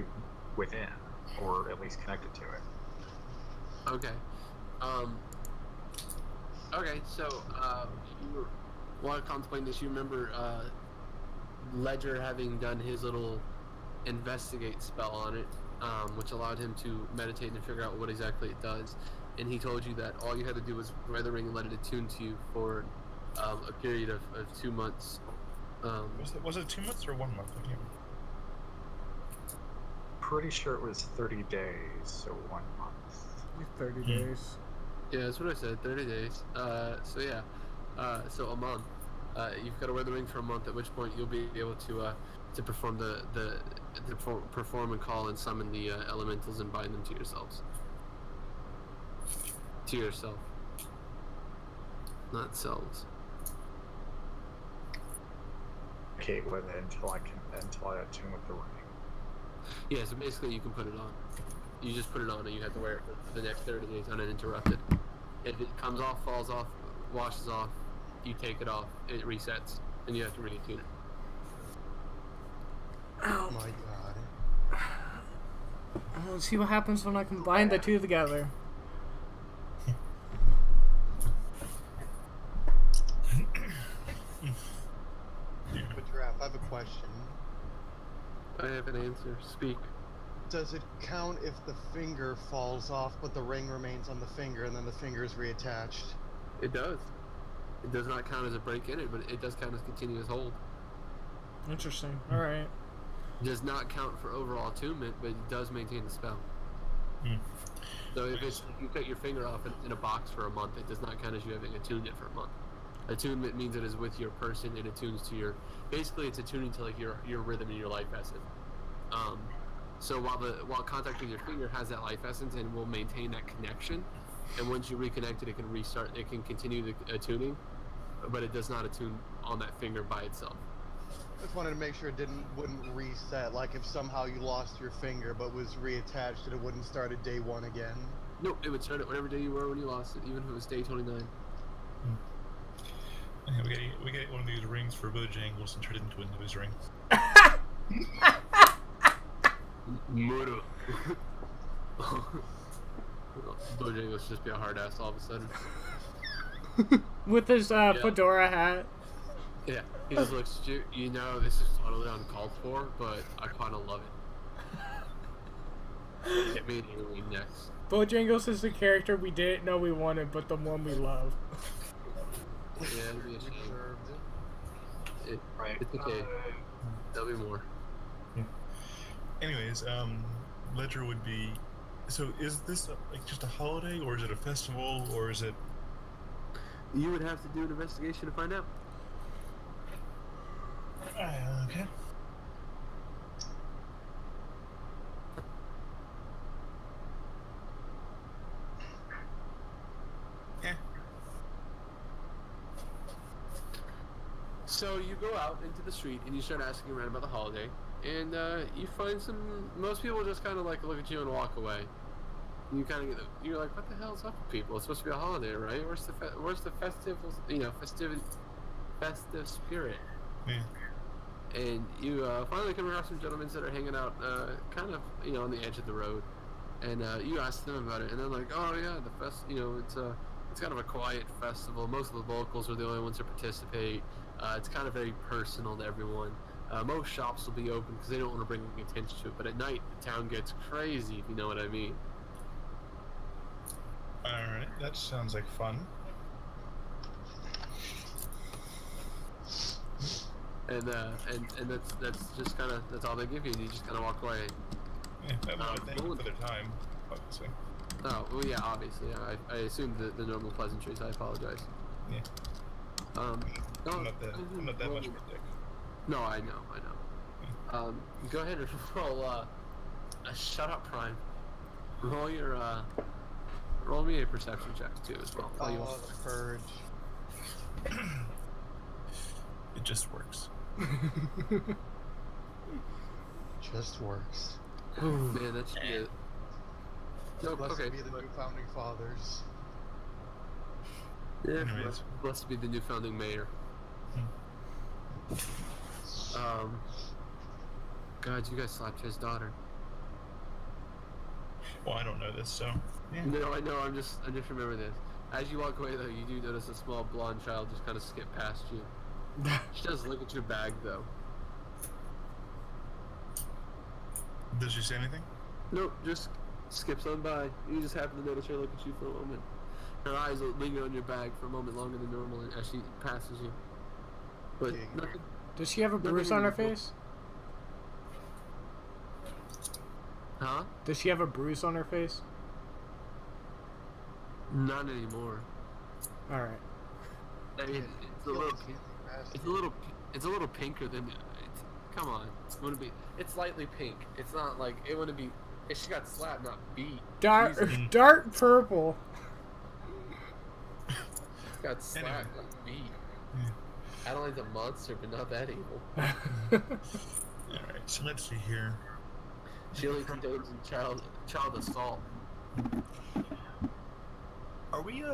be within, or at least connected to it. Okay. Okay, so you want to contemplate this. You remember Ledger having done his little investigate spell on it, which allowed him to meditate and figure out what exactly it does. And he told you that all you had to do was wear the ring and let it attune to you for a period of 2 months. Was it 2 months or 1 month? I can't remember. Pretty sure it was 30 days, so 1 month. 30 days. Yeah, that's what I said. 30 days. So yeah. So a month. You've got to wear the ring for a month. At which point you'll be able to perform perform and call and summon the elementals and bind them to yourselves. To yourself. Not selves. Okay, with it until I attune with the ring. Yeah, so basically you can put it on. You just put it on and you have to wear it for the next 30 days uninterrupted. If it comes off, falls off, washes off, you take it off, it resets, and you have to re-attune it. Oh my god. Let's see what happens when I combine the two together. But Giraffe, I have a question. I have an answer. Speak. Does it count if the finger falls off, but the ring remains on the finger, and then the finger is reattached? It does. It does not count as a break in it, but it does count as continuous hold. Interesting. Alright. It does not count for overall attunement, but it does maintain the spell. So if you cut your finger off in a box for a month, it does not count as you having attuned it for a month. Attunement means it is with your person. It attunes to your. Basically, it's attuning to like your rhythm and your life essence. So while contact with your finger has that life essence and will maintain that connection, and once you reconnect it, it can restart. It can continue the attuning, but it does not attune on that finger by itself. I just wanted to make sure it wouldn't reset. Like if somehow you lost your finger but was reattached, that it wouldn't start at day 1 again. Nope, it would start at whatever day you were when you lost it, even if it was day 29. Okay, we get one of these rings for Bojangles and turn it into a nose ring. Murder. Bojangles just be a hard ass all of a sudden. With his fedora hat. Yeah, he just looks at you. You know, this is totally uncalled for, but I kind of love it. Get me an alien next. Bojangles is the character we didn't know we wanted, but the one we love. Yeah, it'll be a shame. Right. It's okay. There'll be more. Yeah. Anyways, Ledger would be. So, is this like just a holiday, or is it a festival, or is it? You would have to do an investigation to find out. Okay. Yeah. So you go out into the street and you start asking around about the holiday, and you find most people just kind of like look at you and walk away. And you kind of you're like, what the hell's up with people? It's supposed to be a holiday, right? Where's the festive spirit? Yeah. And you finally come across some gentlemen that are hanging out kind of on the edge of the road, and you ask them about it, and they're like, oh yeah, the it's kind of a quiet festival. Most of the locals are the only ones that participate. It's kind of very personal to everyone. Most shops will be open because they don't want to bring attention to it, but at night the town gets crazy, if you know what I mean. Alright, that sounds like fun. And that's just kind of that's all they give you, and you just kind of walk away. Yeah, thank you for their time, obviously. Oh well, yeah, obviously. I assumed the normal pleasantries. I apologize. Yeah. No, I'm not that much of a dick. No, I know. Go ahead and roll a shut up, Prime. Roll me a perception check too as well. Oh, the purge. It just works. Just works. Man, that's it. No, Blessed okay. be the new founding fathers. Yeah, Anyways. blessed be the new founding mayor. God, you guys slapped his daughter. Well, I don't know this, so yeah. No, I know. I just remember this. As you walk away, though, you do notice a small blonde child just kind of skip past you. She does look at your bag, though. Does she say anything? Nope, just skips on by. You just happen to notice her look at you for a moment. Her eyes will linger on your bag for a moment longer than normal as she passes you. But nothing. Does she have a bruise on her face? Huh? Does she have a bruise on her face? Not anymore. All right. I mean, it's a little. It's a little pinker than. Come on, it wouldn't be. It's slightly pink. It's not like it wouldn't be. If she got slapped, not beat. Dark purple. Got slapped, not beat. Adeline's a monster, but not that evil. Alright, so let's see here. She only condones child assault. Are we,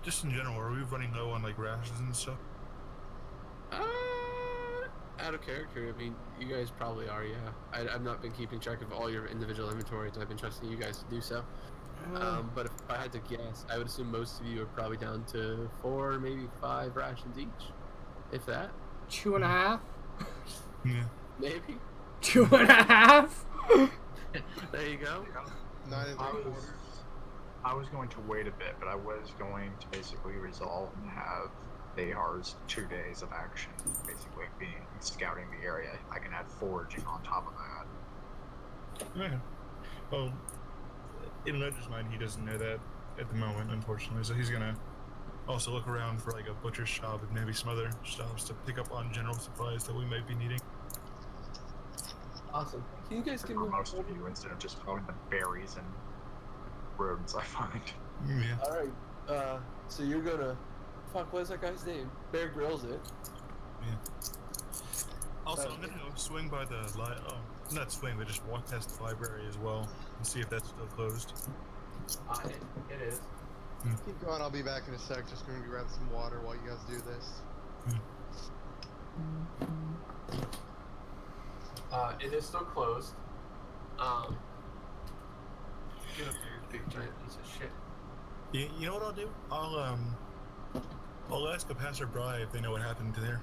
just in general, are we running low on, like, rations and stuff? Out of character, I mean, you guys probably are, yeah. I've not been keeping track of all your individual inventories. I've been trusting you guys to do so. But if I had to guess, I would assume most of you are probably down to 4, maybe 5 rations each. If that. 2.5? Yeah. Maybe. 2.5? There you go. 9 3/4. I was going to wait a bit, but I was going to basically resolve and have Behar's 2 days of action, basically being scouting the area. I can add foraging on top of that. Yeah. Well, in Ledger's mind, he doesn't know that at the moment, unfortunately, so he's gonna also look around for, like, a butcher's shop and maybe some other shops to pick up on general supplies that we might be needing. Awesome. Can you guys give For me most of you, instead of just following the berries and rodents I find. Yeah. Alright, so you're gonna... Fuck, what is that guy's name? Bear Grylls it. Yeah. Also, I'm gonna go swing by the not swing, but just walk past the library as well and see if that's still closed. It is. Keep going, I'll be back in a sec. Just going to grab some water while you guys do this. It is still closed. Get up here, big giant piece of shit. You know what I'll do? I'll ask a passerby if they know what happened to there.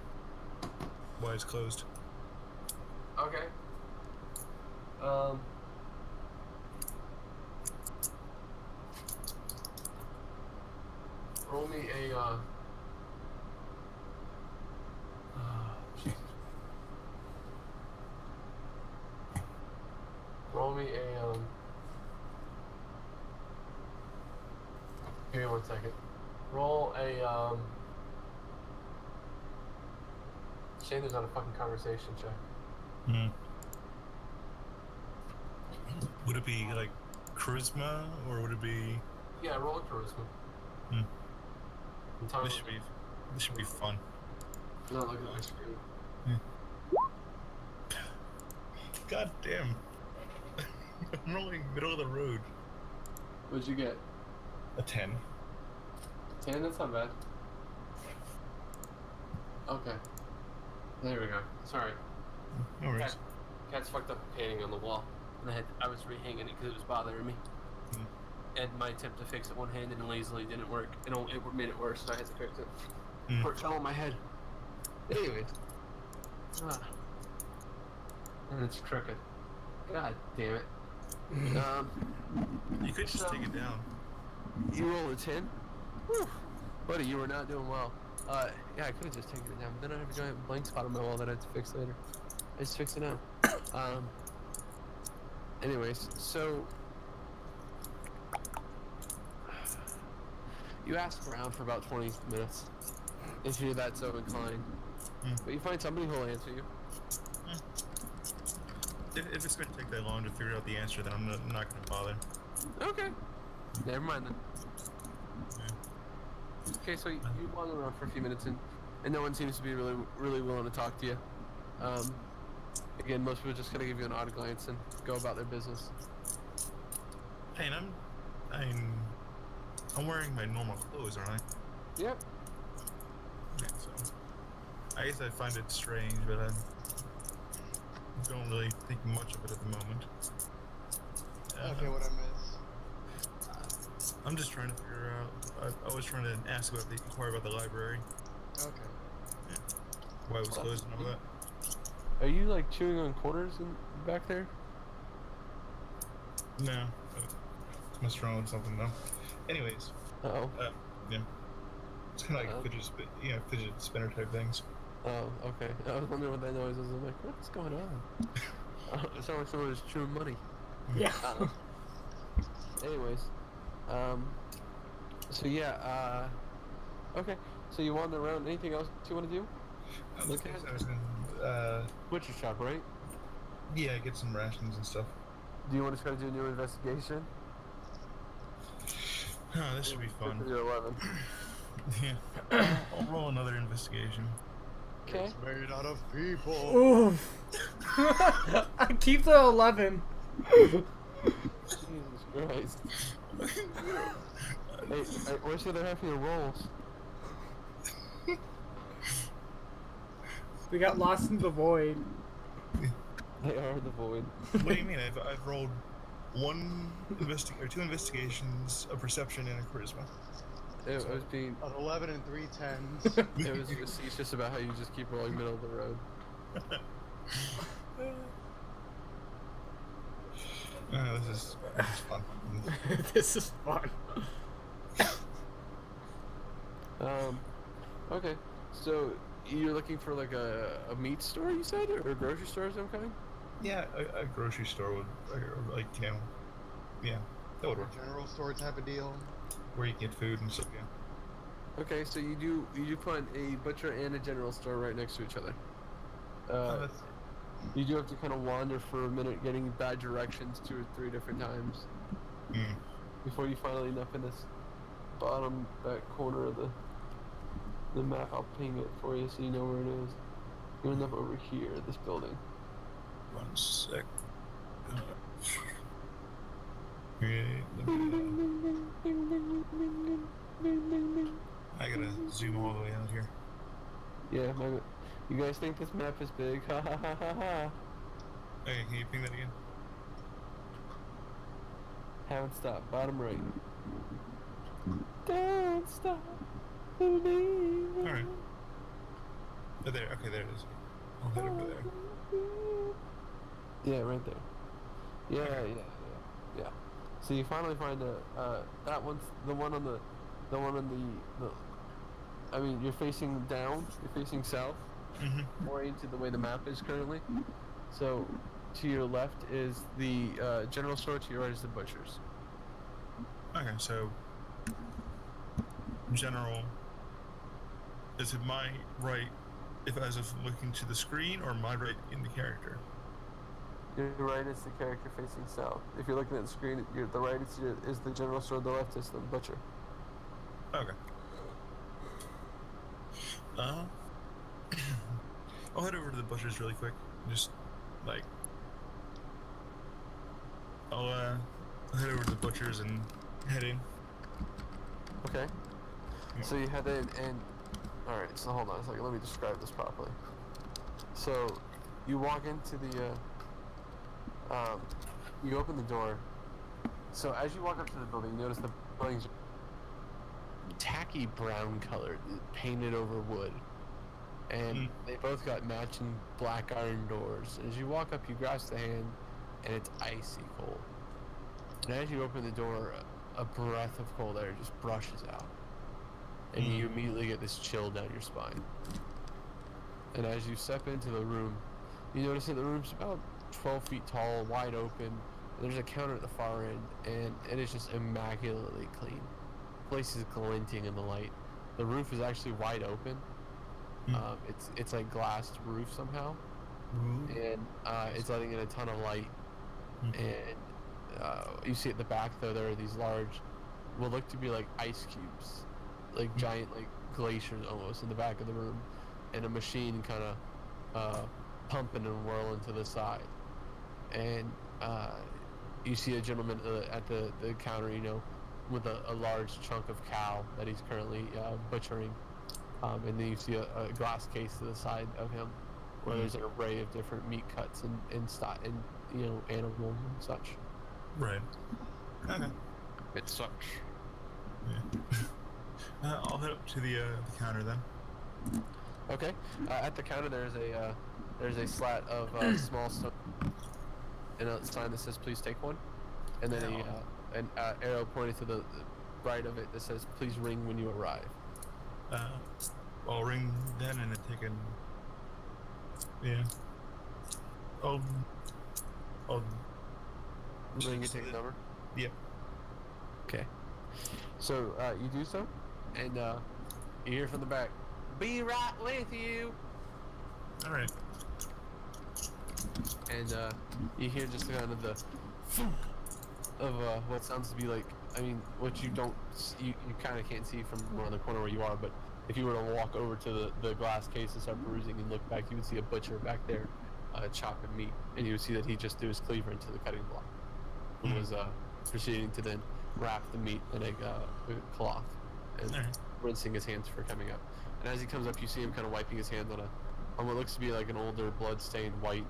Why it's closed. Okay. Roll me a, Jesus. Roll me a, give me 1 second. Roll a, shame there's not a fucking conversation check. Would it be like charisma or would it be? Yeah, roll a charisma. This should be fun. Not looking at my screen. God damn! I'm rolling middle of the road. What'd you get? A 10. 10? That's not bad. Okay. There we go. Sorry. No worries. Cat's fucked up a painting on the wall. And I was rehanging it because it was bothering me. And my attempt to fix it one-handed and lazily didn't work. It made it worse, so I had to fix it. Or it fell on my head. Anyways. And it's crooked. God damn it. You could just take it down. You roll a 10? Whew. Buddy, you were not doing well. Yeah, I could have just taken it down, but then I have a giant blank spot on my wall that I have to fix later. I just fix it now. Anyways, so... You ask around for about 20 minutes, if you're that so inclined. But you find somebody who'll answer you. If it's going to take that long to figure out the answer, then I'm not going to bother. Okay. Never mind then. Okay, so you wander around for a few minutes and no one seems to be really willing to talk to you. Again, most people just kind of give you an odd glance and go about their business. Hey, and I'm wearing my normal clothes, aren't I? Yep. Yeah, so I guess I find it strange, but I don't really think much of it at the moment. Okay, what I miss? I'm just trying to figure out. I was trying to inquire about the library, Okay. why it was closed and all that. Are you like chewing on quarters in back there? No, must be wrong with something though. Anyways, Oh. yeah, it's kind of like fidget spinner type things. Oh, okay. I was wondering what that noise was. I'm like, what's going on? It sounded like someone was chewing money. Yeah. Anyways, so yeah, okay. So you wander around. Anything else you want to do? Okay. I was gonna, Butcher shop, right? yeah, get some rations and stuff. Do you want to try to do a new investigation? Oh, this should be fun. 11. Yeah, I'll roll another investigation. Okay. It's made out of people. Ooh. I keep the 11. Jesus Christ. Hey, where's the other half of your rolls? We got lost in the void. They are the void. What do you mean? I've rolled two investigations, a perception, and a charisma. It was being. An 11 and 3 10s. It was facetious about how you just keep rolling middle of the road. This is fun. This is fun. Okay. So you're looking for like a meat store, you said, or a grocery store of some kind? Yeah, a grocery store would, or like, yeah, that would work. General store type of deal. Where you can get food and stuff, yeah. Okay, so you do find a butcher and a general store right next to each other. You do have to kind of wander for a minute, getting bad directions 2 or 3 different times before you finally end up in this bottom back corner of the map. I'll ping it for you so you know where it is. You end up over here at this building. 1 sec. Yeah, I gotta zoom all the way out here. Yeah, you guys think this map is big? Ha ha ha ha ha. Okay, can you ping that again? Haven't stopped. Bottom right. Don't stop believing. Alright. Oh, there. Okay, there it is. I'll head over there. Yeah, right there. Yeah. So you finally find that one's the one on the I mean, you're facing down, you're facing south, more into the way the map is currently. So to your left is the general store, to your right is the butcher's. Okay, so general. Is it my right, if as if looking to the screen, or my right in the character? Your right is the character facing south. If you're looking at the screen, the right is the general store, the left is the butcher. Okay. I'll head over to the butcher's really quick. Just like I'll head over to the butcher's and head in. Okay. Yeah. So you head in and alright, so hold on a second, let me describe this properly. So you walk into the you open the door. So as you walk up to the building, you notice the building's tacky brown colored, painted over wood. And they both got matching black iron doors. And as you walk up, you grasp the hand, and it's icy cold. And as you open the door, a breath of cold air just brushes out. And you immediately get this chill down your spine. And as you step into the room, you notice that the room's about 12 feet tall, wide open. And there's a counter at the far end, and it is just immaculately clean. The place is glinting in the light. The roof is actually wide open. It's like glassed roof somehow, and it's letting in a ton of light. And you see at the back though, there are these large, what look to be like ice cubes, like giant like glaciers almost in the back of the room, and a machine kind of pumping and whirling to the side. And you see a gentleman at the counter, with a large chunk of cow that he's currently butchering. And then you see a glass case to the side of him, where there's an array of different meat cuts and animals and such. Right. Okay. It sucks. Yeah. I'll head up to the counter then. Okay. At the counter, there's a slat of small stone and a sign that says "Please take one," and then an arrow pointing to the right of it that says "Please ring when you arrive." I'll ring then and then take an. Yeah. I'll Ring and take the number. Yep. Okay. So you do so, and you hear from the back, "Be right with you." All right. And you hear just kind of the thunk of what sounds to be like, I mean, what you don't, you kind of can't see from around the corner where you are, but if you were to walk over to the glass case and start perusing and look back, you would see a butcher back there chopping meat, and you would see that he just threw his cleaver into the cutting block and was proceeding to then wrap the meat in a cloth and rinsing his hands for coming up. And as he comes up, you see him kind of wiping his hands on what looks to be like an older blood-stained white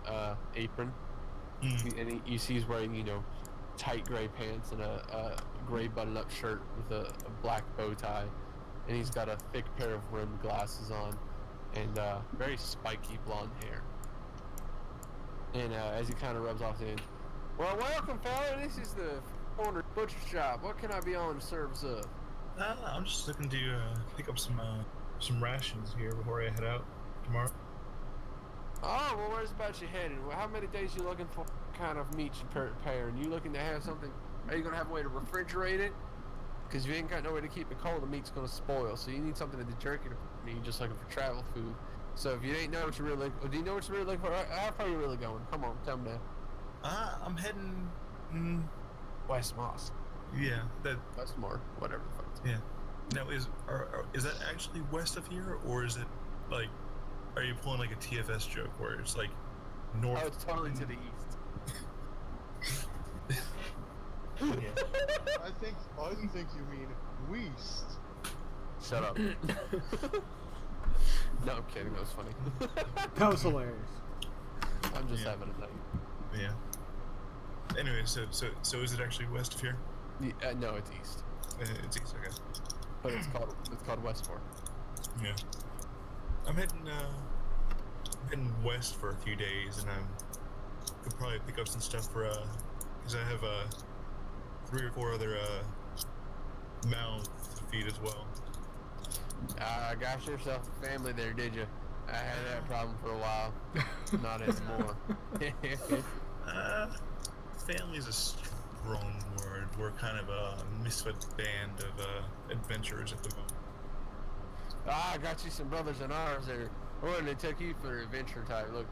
apron. And you see he's wearing, you know, tight gray pants and a gray button-up shirt with a black bow tie, and he's got a thick pair of rimmed glasses on and very spiky blonde hair. And as he kind of rubs off the end, "Well, welcome, fella. This is the corner butcher shop. What can I be on the service of?" I'm just looking to pick up some rations here before I head out tomorrow. Oh, well, where's about you headed? Well, how many days you looking for? What kind of meat you preparing? You looking to have something? Are you gonna have a way to refrigerate it? Because you ain't got no way to keep it cold, the meat's gonna spoil. So you need something to jerk it. You're just looking for travel food. So if you ain't know what you're really, do you know what you're really looking for? How far are you really going? Come on, tell me now. I'm heading. West Moss. Yeah, that. Westmore, whatever the fuck. Yeah. Now is that actually west of here, or is it like? Are you pulling like a TFS joke where it's like north? Oh, it's totally to the east. I think you mean west. Shut up. No, I'm kidding. That was funny. That was hilarious. I'm just Yeah. having a night. Yeah. Anyway, so is it actually west of here? No, it's east, It's east. Okay. but it's called Westmore. Yeah. I'm heading west for a few days, and could probably pick up some stuff for because I have 3 or 4 other mouths to feed as well. Got yourself a family there, did you? I had that problem for a while. Not anymore. Family's a strong word. We're kind of a misfit band of adventurers at the moment. I got you some brothers in arms there. Or they took you for adventure type. Look,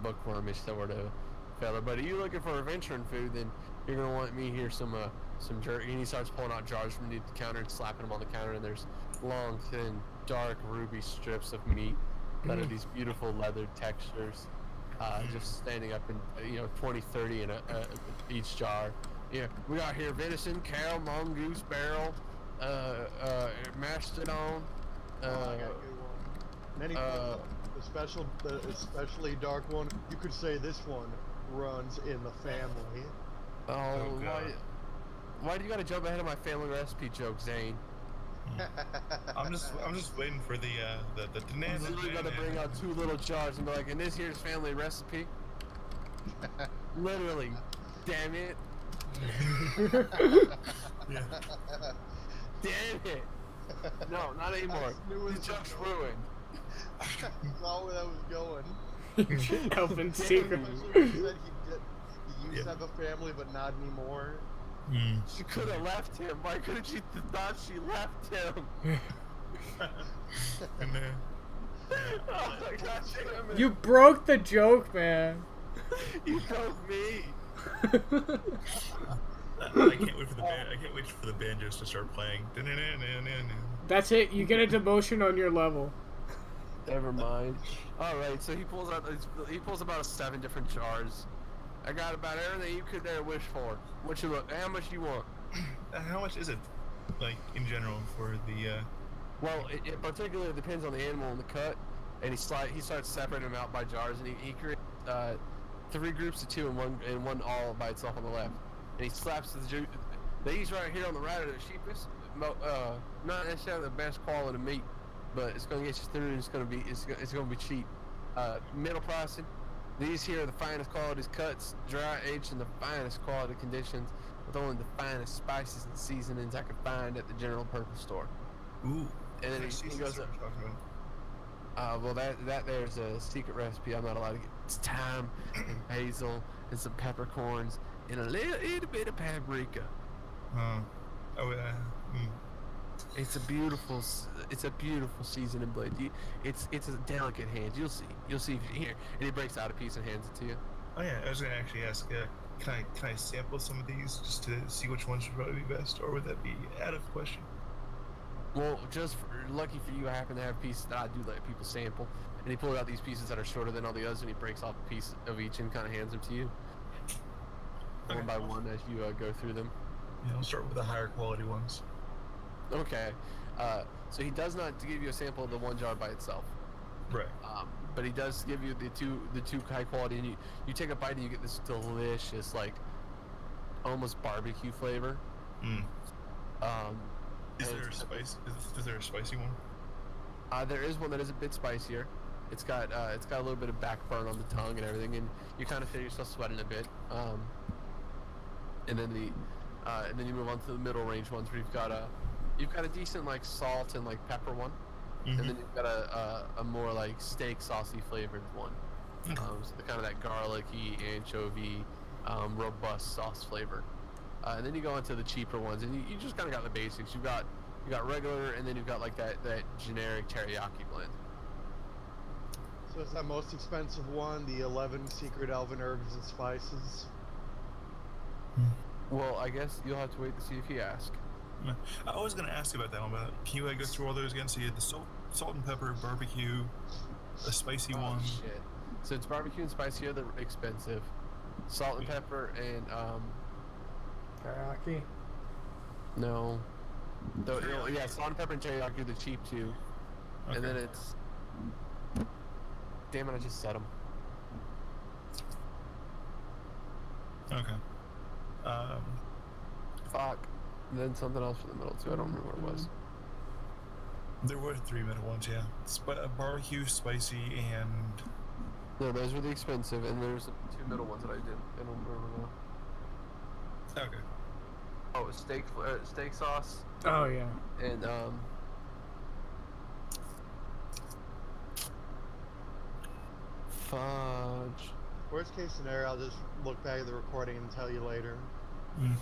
bookwormish sort of fella. But if you're looking for adventuring food, then you're gonna want me here some jerky. And he starts pulling out jars from underneath the counter and slapping them on the counter. And there's long, thin, dark, ruby strips of meat that are these beautiful leathered textures, just standing up in 20, 30 in each jar. Yeah, we got here venison, cow, mongoose, barrel, mastodon. I got a good one. Many the especially dark one. You could say this one runs in the family. Oh, God. why do you gotta jump ahead of my family recipe joke, Zane? I'm just waiting for the You literally gotta bring out 2 little jars and be like, and this here's family recipe. Literally, damn it. Yeah. Damn it. No, not anymore. The joke's ruined. Saw where that was going. Elfin secret. Especially when he said he used to have a family, but not anymore. She could have left him. Why couldn't she thought she left him? And Oh my god, damn it. You broke the joke, man. You broke me. I can't wait for the banjos to start playing. That's it. You get a demotion on your level. Never mind. All right, so he pulls about 7 different jars. I got about everything you could dare wish for. How much you want? How much is it, like in general, for the? Well, it particularly depends on the animal and the cut, and he starts separating them out by jars, and he creates 3 groups of 2 and one all by itself on the left, and he slaps these right here on the right are the cheapest, not necessarily the best quality meat, but it's gonna get you through. And it's gonna be cheap. Middle pricing. These here are the finest qualities cuts, dry aged in the finest quality conditions, with only the finest spices and seasonings I could find at the general purpose store. Ooh. And then What he seasons goes are up. we talking about? Well, that there's a secret recipe I'm not allowed to get. It's thyme and basil and some peppercorns and a little bit of paprika. Oh yeah. It's a beautiful seasoning blend. It's a delicate hand. You'll see if you here. And he breaks out a piece and hands it to you. Oh yeah, I was gonna actually ask. Can I sample some of these just to see which ones would probably be best, or would that be out of question? Well, lucky for you, I happen to have pieces that I do let people sample. And he pulls out these pieces that are shorter than all the others, and he breaks off a piece of each and kind of hands them to you, one by one, as you go through them. Yeah, I'll start with the higher quality ones. Okay. So he does not give you a sample of the one jar by itself. Right. But he does give you the two high quality, and you take a bite and you get this delicious, like, almost barbecue flavor. Is there a spice? Is there a spicy one? There is one that is a bit spicier. It's got a little bit of backburn on the tongue and everything, and you kind of feel yourself sweating a bit. And then you move on to the middle range ones where you've got a decent like salt and like pepper one, and then you've got a more like steak saucy flavored one. So kind of that garlicky, anchovy, robust sauce flavor. And then you go into the cheaper ones, and you just kind of got the basics. You got regular, and then you've got like that generic teriyaki blend. So is that most expensive one, the 11 secret elven herbs and spices? Well, I guess you'll have to wait to see if he asks. I was gonna ask you about that one, but can you go through all those again? So you had the salt and pepper, barbecue, a spicy one. Shit. So it's barbecue and spicy are the expensive. Salt and pepper and Teriyaki. no. Yeah, salt and pepper and teriyaki are the cheap two. Okay. And then it's damn it, I just said them. Okay. Fuck. And then something else for the middle too. I don't remember what it was. There were 3 middle ones, yeah. Barbecue, spicy, and No, those were the expensive, and there's the 2 middle ones that I did. I don't remember now. okay. Oh, steak sauce Oh yeah. and fudge. Worst case scenario, I'll just look back at the recording and tell you later.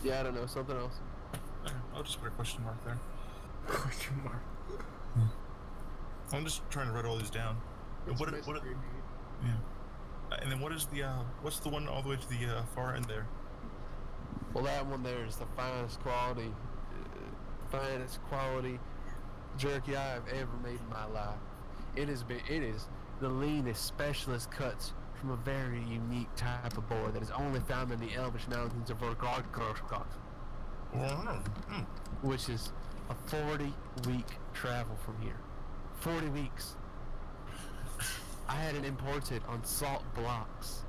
Yeah, I don't know, something else. Okay, I'll just put a question mark there. Question mark. I'm just trying to write all these down. And what? Yeah. And then what is the what's the one all the way to the far end there? Well, that one there is the finest quality jerky I have ever made in my life. It is the leanest specialist cuts from a very unique type of boar that is only found in the Elvish Mountains of Vorgrodkroskok, which is a 40-week travel from here. 40 weeks. I had it imported on salt blocks,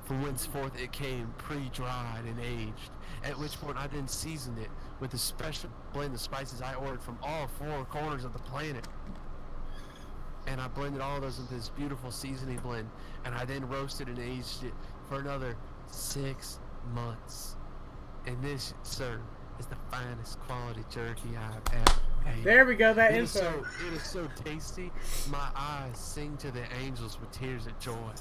from whenceforth it came pre-dried and aged, at which point I then seasoned it with a special blend of spices I ordered from all 4 corners of the planet. And I blended all of those into this beautiful seasoning blend, and I then roasted and aged it for another 6 months. And this, sir, is the finest quality jerky I've ever made. There we go. That It is info. so tasty, my eyes sing to the angels with tears of joy.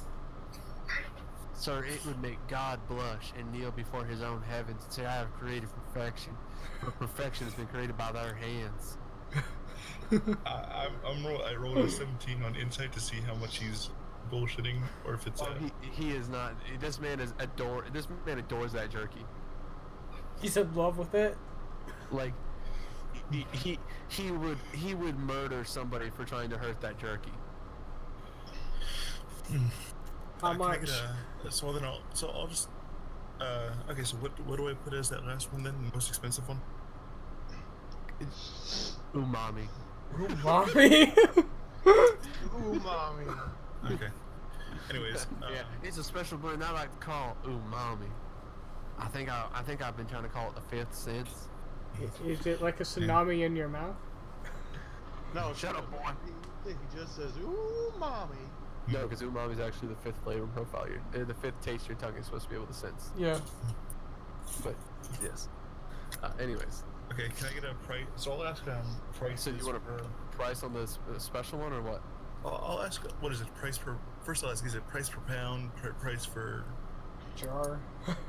Sir, it would make God blush and kneel before his own heavens and say, I have created perfection, for perfection has been created by their hands. I rolled a 17 on insight to see how much he's bullshitting, or if it's He is not. This man adores that jerky. He's in love with it. Like, he would murder somebody for trying to hurt that jerky. How can I much? get so then I'll just okay. So what do I put as that last one then? The most expensive one? Umami. Mommy. Ooh, mommy. Okay. Anyways, Yeah, it's a special blend I like to call umami. I think I've been trying to call it the 5th since. Is it like a tsunami in your mouth? No, Shut up, boy. He just says, "Ooh, mommy." No, because umami is actually the 5th flavor profile. The 5th taste your tongue is supposed to be able to sense. Yeah. But yes. Anyways, Okay, can I get a price? So I'll ask prices. so you want for- a price on the special one or what? I'll ask. What is it? Price per? First, I'll ask. Is it price per pound? Price for Jar.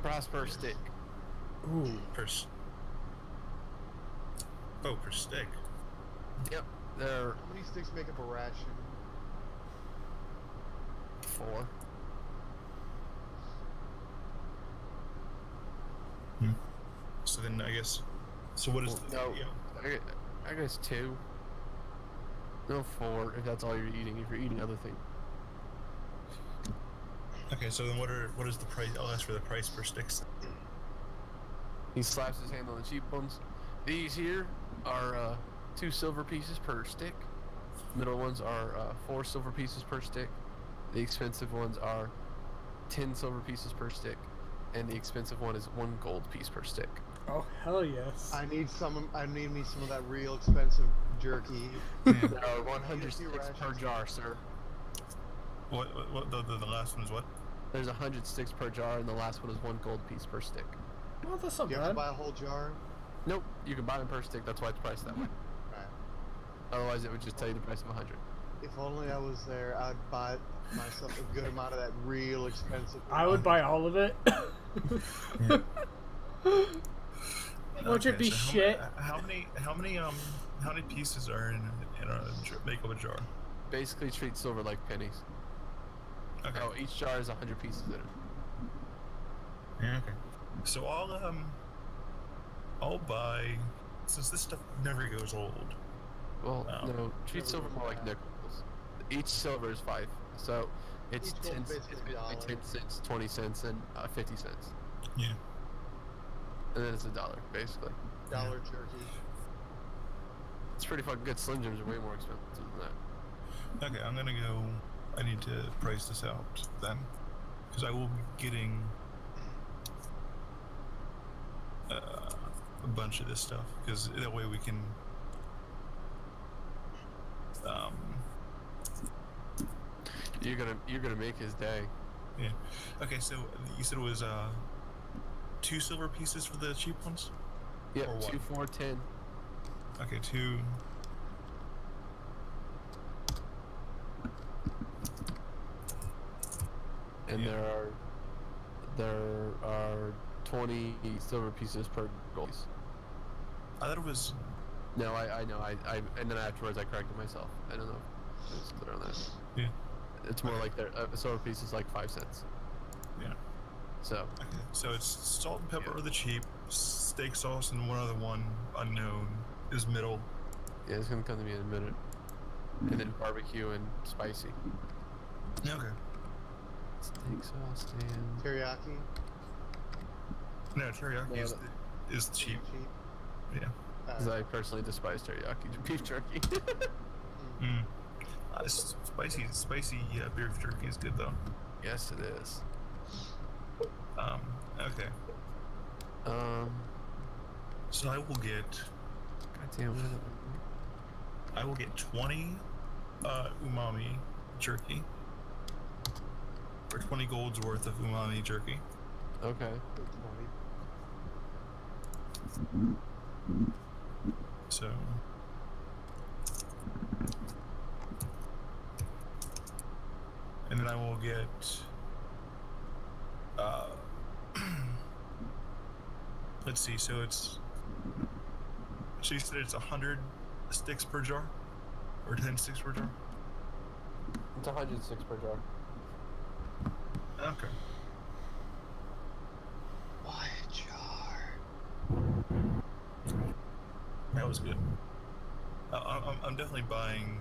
Price per stick. Ooh. per? Oh, per stick. Yep. They're How many sticks make up a ration? 4. So then I guess. So what is? No. Yeah. I guess 2. No, 4 if that's all you're eating. If you're eating other things. Okay, so then what is the price? I'll ask for the price per sticks. He slaps his hand on the cheap ones. These here are 2 silver pieces per stick. Middle ones are 4 silver pieces per stick. The expensive ones are 10 silver pieces per stick, and the expensive one is 1 gold piece per stick. Oh hell yes. I need me some of that real expensive jerky. There are 100 sticks per rations. jar, sir. What the last one is what? There's 100 sticks per jar, and the last one is 1 gold piece per stick. Well, that's not You have to bad. buy a whole jar. Nope, you can buy them per stick. That's why it's priced that way. Right. Otherwise, it would just tell you the price of 100. If only I was there, I'd buy myself a good amount of that real expensive. I would buy all of it. Won't it be so shit? How many pieces are in a make up a jar? Basically, treat silver like pennies. Okay. Oh, each jar has 100 pieces in it. Yeah. Okay. So I'll buy, since this stuff never goes old. Well, Oh. no, treat silver more like nickels. Each silver is 5, so it's Each 10. gold's It's basically a basically dollar. 10 cents, 20 cents, and 50 cents, Yeah. and then it's $1 basically. Dollar jerky. It's pretty fucking good. Slim Jims are way more expensive than that. Okay, I'm gonna go. I need to price this out then, because I will be getting a bunch of this stuff. Because that way we can. You're gonna make his day. Yeah. Okay, so you said it was 2 silver pieces for the cheap ones. Yep, Or what? 2, 4, 10. Okay, 2. And Yeah. there are 20 silver pieces per gold piece. I thought it was. No, I know. I and then afterwards I corrected myself. I don't know if it's clear on that. Yeah. It's more like their a silver piece is like 5 cents. Yeah. So Okay, so it's salt and pepper are the cheap, steak sauce and one other one unknown is middle. yeah, it's gonna come to me in a minute. And then barbecue and spicy. Okay. Steak sauce and Teriyaki. No, teriyaki No, is cheap. Yeah. because I personally despise teriyaki beef jerky. Mm. Spicy beef jerky is good though. Yes, it is. Okay. So I will get Goddamn. I will get 20 umami jerky. Or 20 gold's worth of umami jerky. Okay. So and then I will get let's see, so you said it's 100 sticks per jar? Or 10 sticks per jar? It's 106 per jar. Okay. Why a jar? That was good. I'm definitely buying.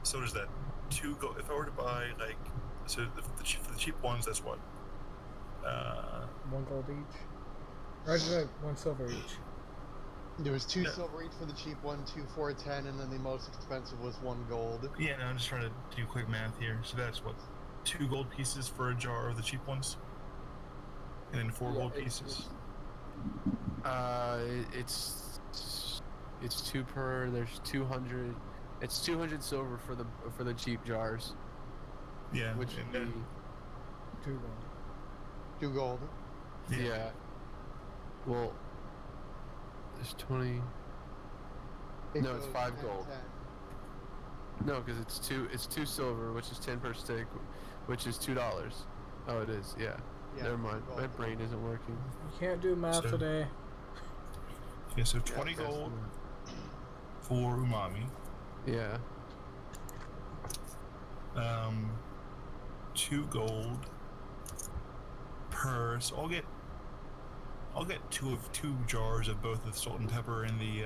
So does that 2 go? If I were to buy like, so for the cheap ones, that's what. 1 gold each. Or is it 1 silver each? There was 2 Yeah. silver each for the cheap one, 2 for a 10, and then the most expensive was 1 gold. Yeah, no, I'm just trying to do quick math here. So that's what, 2 gold pieces for a jar of the cheap ones, and then 4 Yeah, gold it's- pieces. It's 2 per. There's 200. It's 200 silver for the cheap jars, Yeah. which would and, be 2 gold. 2 gold. yeah. Well, there's 20. It No, it's goes 5 10, gold. 10. No, because it's 2 silver, which is 10 per stick, which is $2. Oh, it is. Yeah. Yeah, Never 2 mind. gold. My brain isn't working. You can't do math So- today. yeah, so 20 That's gold for umami. Yeah. 2 gold per. So I'll get 2 jars of both the salt and pepper and the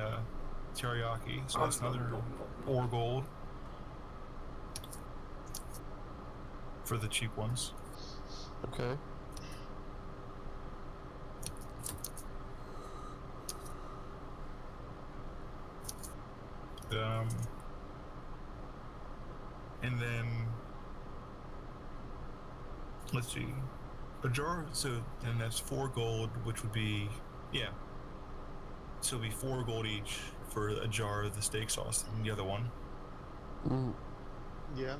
teriyaki. So that's another 4 gold for the cheap ones. Okay. And then let's see, a jar. So then that's 4 gold, which would be so it'd be 4 gold each for a jar of the steak sauce and the other one. Mm. Yeah,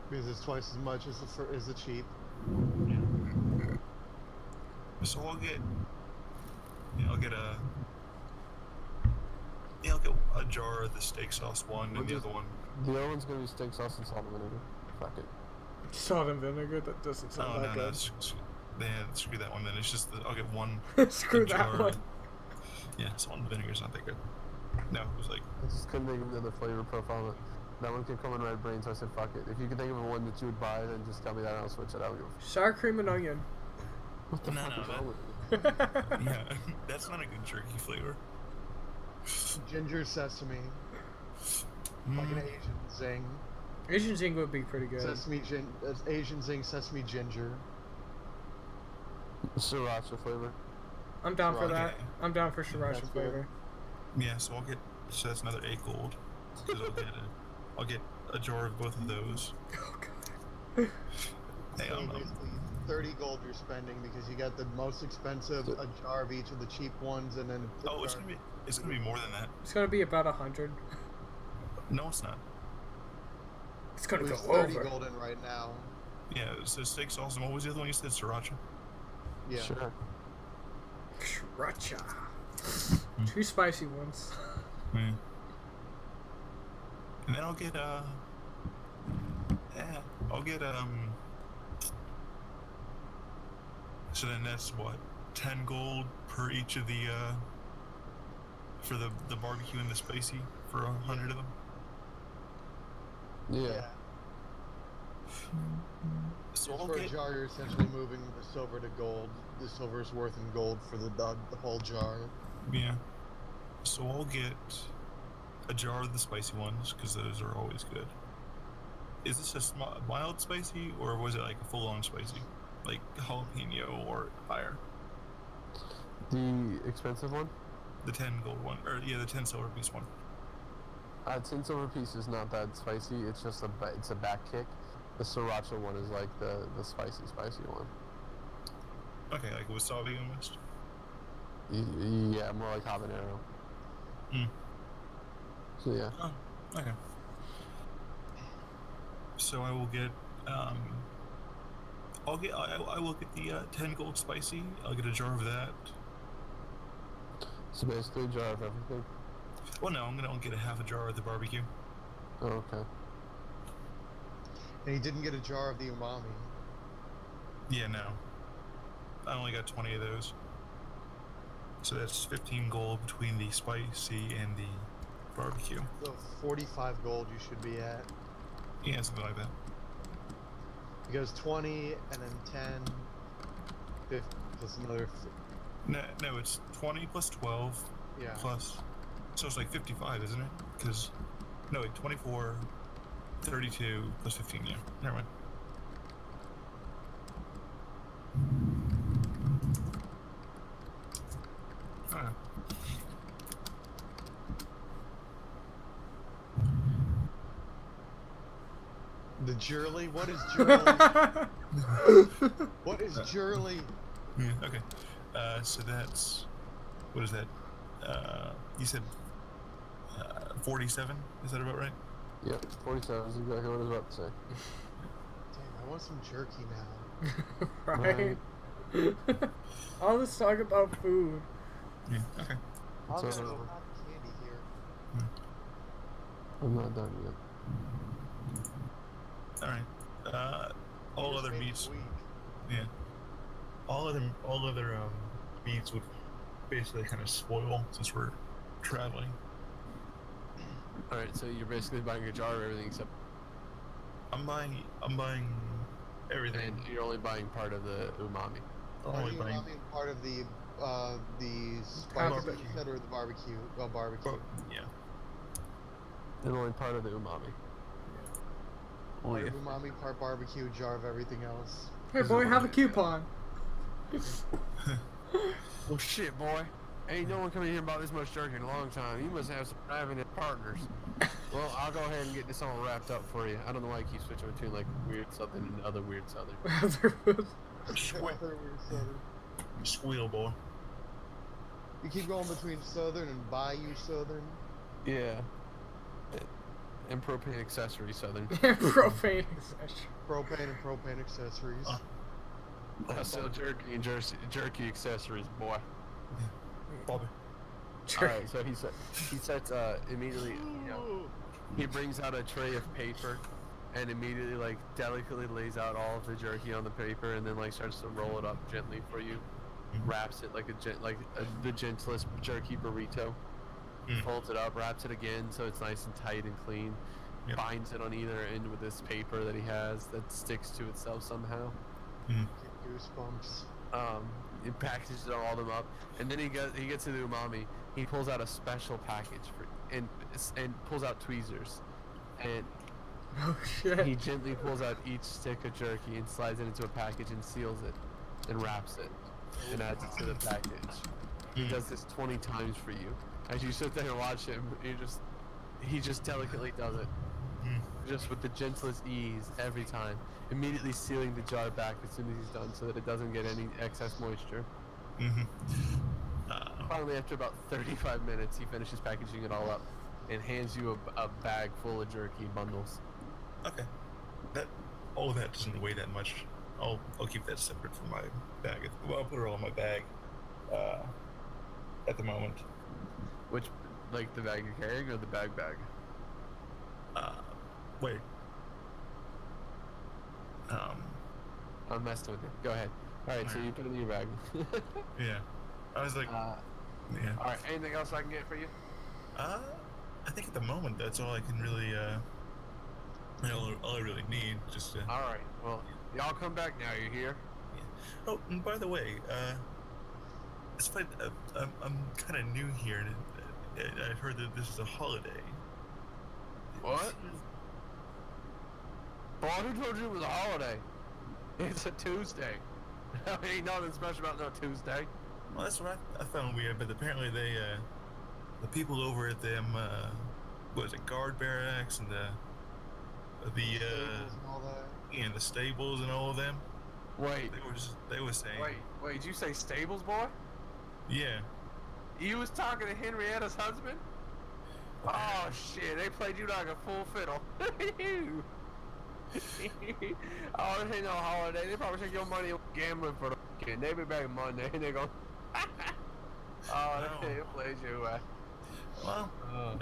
because it's twice as much as the cheap. So I'll get a jar of the steak sauce one and the other one. The other one's gonna be steak sauce and salt and vinegar. Fuck it. Salt and vinegar? That doesn't sound Oh that no, good. screw that one then. It's just I'll get one. Screw that jar. one. Yeah, salt and vinegar's not that good. No, it was like I just couldn't think of the other flavor profile. That one kept coming in my brain, so I said, fuck it. If you could think of one that you would buy, then just tell me that and I'll switch it out. Sour cream and onion. What the No, fuck no, is that- wrong with you? yeah, that's not a good jerky flavor. Ginger sesame, like an Asian zing. Asian zing would be pretty good. Asian zing, sesame ginger. Sriracha flavor. I'm down for Sriracha. that. I'm down for sriracha That's good. flavor. Yeah, so that's another 8 gold. 'Cause I'll get a jar of both of those. Oh god. Hey, So basically 30 gold you're spending because you got the most expensive, a jar of each of the cheap ones, and then oh, it's gonna be more than that. It's gonna be about 100. No, it's not. It's gonna there's go 30 over. gold in right now. Yeah, so steak sauce and what was the other one you said? Sriracha. Yeah. Sure. Sriracha. 2 spicy ones. Yeah. And then I'll get so then that's what 10 gold per each of the for the barbecue and the spicy for 100 of them. Yeah. So Just I'll for a get jar, you're essentially moving the silver to gold. The silver is worth in gold for the whole jar. yeah. So I'll get a jar of the spicy ones because those are always good. Is this a mild spicy or was it like a full-on spicy, like jalapeno or higher? The expensive one? The 10 gold one, or yeah, the 10 silver piece one. 10 silver piece is not that spicy. It's just it's a back kick. The sriracha one is like the spicy one. Okay, like wasabi almost. Yeah, more like habanero. Mm. So yeah. Oh, okay. So I will get I will get the 10 gold spicy. I'll get a jar of that. So basically a jar of everything. Well, no, I'm gonna get a half a jar of the barbecue. Oh, okay. And he didn't get a jar of the umami. Yeah, no. I only got 20 of those. So that's 15 gold between the spicy and the barbecue. So 45 gold you should be at. Yeah, something like that. Because 20 and then 10, 50 plus another. No, it's 20 plus 12 Yeah. plus. So it's like 55, isn't it? Because, no, wait, 24, 32 plus 15, yeah. Never mind. Ah. The Jurley? What is Jurley? What is Jurley? Yeah, okay. So that's what is that? You said 47. Is that about right? Yep, 47 is exactly what I was about to say. Damn, I want some jerky now. Right? All this talk about food. Yeah. Okay. I'll So- get some cotton candy here. I'm not done yet. All right. You All just other made it meats. weak. Yeah. All other meats would basically kind of spoil since we're traveling. Alright, so you're basically buying a jar of everything except. I'm buying everything. And you're only buying part of the umami. I'm Are only you buying. having part of the spicy Barbecue. set or the barbecue? Oh, barbecue. Yeah. And only part of the umami. Part of umami, part barbecue, jar of everything else. Hey boy, have a coupon. Well, shit, boy. Ain't no one coming here and bought this much jerky in a long time. You must have some ravenous partners. Well, I'll go ahead and get this all wrapped up for you. I don't know why I keep switching between like weird southern and other weird southern. Other weird southern. Squeal, boy. You keep going between southern and bayou southern. Yeah. And propane accessory southern. Profane accessory. Propane and propane accessories. I sell jerky and jerky accessories, boy. Bobby. Alright, so he sets immediately, you know, he brings out a tray of paper and immediately like delicately lays out all of the jerky on the paper and then like starts to roll it up gently for you. Wraps it like the gentlest jerky burrito. Folds it up, wraps it again so it's nice and tight and clean. Yep. Binds it on either end with this paper that he has that sticks to itself somehow. Get goosebumps. He packages all of them up, and then he gets to the umami. He pulls out a special package and pulls out tweezers, and Oh shit. he gently pulls out each stick of jerky and slides it into a package and seals it, and wraps it, and adds it to the package. He does this 20 times for you. As you sit there and watch him, he just delicately does it, just with the gentlest ease every time. Immediately sealing the jar back as soon as he's done so that it doesn't get any excess moisture. Finally, after about 35 minutes, he finishes packaging it all up and hands you a bag full of jerky bundles. Okay. All of that doesn't weigh that much. I'll keep that separate from my bag. Well, I'll put it all in my bag. At the moment. Which, like the bag you're carrying or the bag? Wait. I'm messing with you. Go ahead. Alright, so you put it in your bag. Yeah. I was like, yeah. Alright, anything else I can get for you? I think at the moment that's all I can really, all I really need. Just to. Alright, well, y'all come back now, you hear? Oh, and by the way, despite I'm kind of new here, and I've heard that this is a holiday. What? Boy, who told you it was a holiday? It's a Tuesday. Ain't nothing special about no Tuesday. Well, that's what I found weird, but apparently they, the people over at them, what is it, guard barracks and the Stables and all that. and the stables and all of them. Wait, They were saying. wait, did you say stables, boy? Yeah. You was talking to Henrietta's husband? Oh shit, they played you like a full fiddle. Oh, this ain't no holiday. They probably take your money gambling for the weekend. They be back Monday and they go, oh, No. they played you. Well,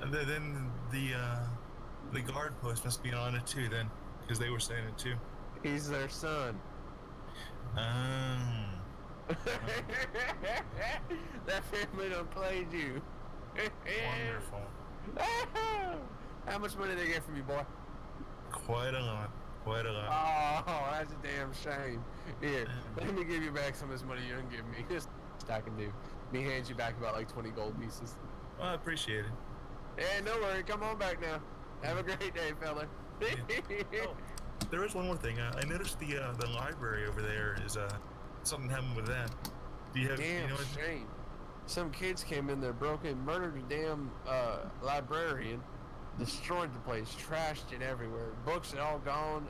and then the guard post must be on it too then, because they were saying it too. He's their son. That family done played you. Wonderful. How much money they get from you, boy? Quite a lot. Quite a lot. Oh, that's a damn shame. Here, let me give you back some of this money you didn't give me. Just stack and do. He hands you back about like 20 gold pieces. Well, I appreciate it. Yeah, no worry. Come on back now. Have a great day, fella. Oh, there is one more thing. I noticed the library over there is something happened with that. Do you have? Damn you know what? shame. Some kids came in there, broke in, murdered the damn librarian, destroyed the place, trashed it everywhere. Books are all gone,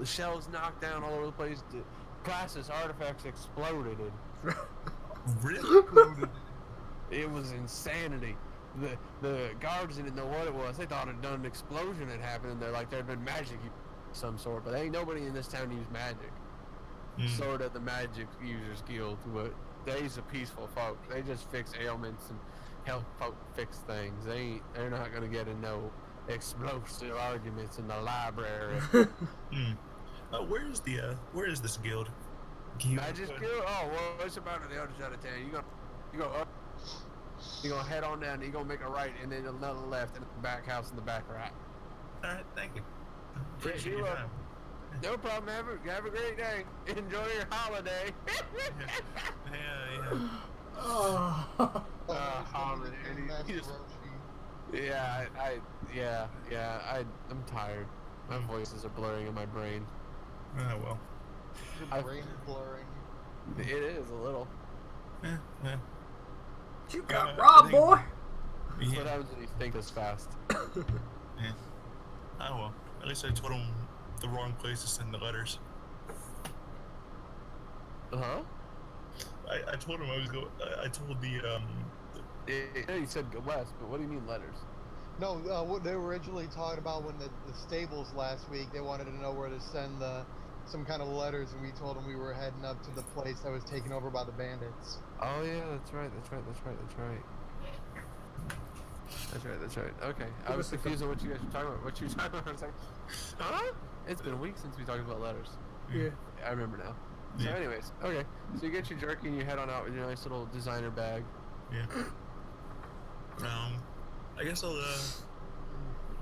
shelves knocked down all over the place. The priceless artifacts exploded. And Really? was insanity. The guards didn't know what it was. They thought an explosion had happened, and they're like there'd been magic of some sort. But ain't nobody in this town used magic. Sort of the Magic Users Guild, but they's a peaceful folk. They just fix ailments and help folk fix things. They're not gonna get in no explosive arguments in the library. Where is this guild? Magic Guild? Oh well, it's about on the other side of town. You go up. You gonna head on down. You gonna make a right, and then another left, and the back house in the back right. All right, thank you. Appreciate you're your welcome. time. No problem. Have a great day. Enjoy your holiday. Yeah. Oh. Holiday. Yeah, I'm tired. My voices are blurring in my brain. Oh well. Your brain is blurring. It is a little. Yeah. You got I robbed, think- boy. That's what happens when you think this fast. Yeah. Oh well. At least I told him the wrong place to send the letters. Huh? I told him I was going. I told the Yeah, you said go west, but what do you mean letters? No, what they were originally talking about when the stables last week, they wanted to know where to send some kind of letters, and we told them we were heading up to the place that was taken over by the bandits. Oh yeah, that's right. Okay, I was confused on what you guys were talking about. What you were talking about? I was like, huh? It's been weeks since we talked about letters. Yeah. I remember now. So Yeah. anyways, okay. So you get your jerky and you head on out with your nice little designer bag. Yeah. I guess I'll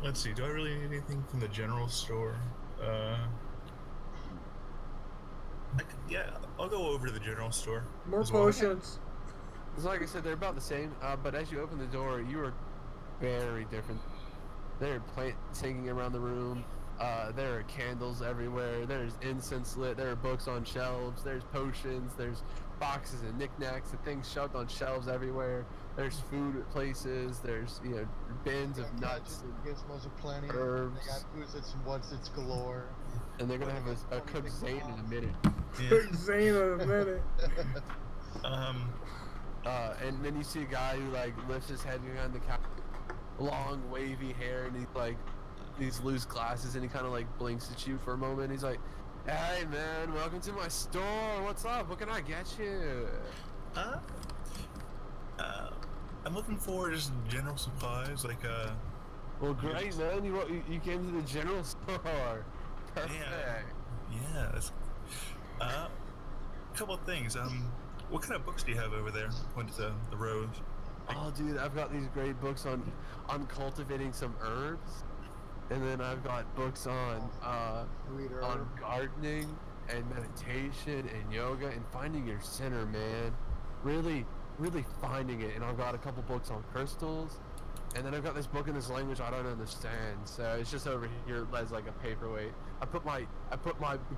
let's see. Do I really need anything from the general store? I'll go over to the general store. More as well. potions. So like I said, they're about the same, but as you open the door, you are very different. There are plants hanging around the room. There are candles everywhere. There's incense lit. There are books on shelves. There's potions. There's boxes and knickknacks and things shoved on shelves everywhere. There's food at places. There's bins of nuts and Gizmos are plenty. herbs. They got Woods and What's It's galore. And they're gonna have a cooked Zane in a minute. Yeah. Zane in a minute. And then you see a guy who like lifts his head behind the counter, long wavy hair, and he's like these loose glasses, and he kind of like blinks at you for a moment. He's like, "Hey man, welcome to my store. What's up? What can I get you?" I'm looking for just general supplies, like Well, great man. You came to the general store. Perfect. yeah. That's, a couple of things. What kind of books do you have over there? Point to the rows. Oh, dude, I've got these great books on cultivating some herbs, and then I've got books on Sweet on herb. gardening and meditation and yoga and finding your center, man. Really finding it. And I've got a couple books on crystals, and then I've got this book in this language I don't understand. So it's just over here as like a paperweight. I put my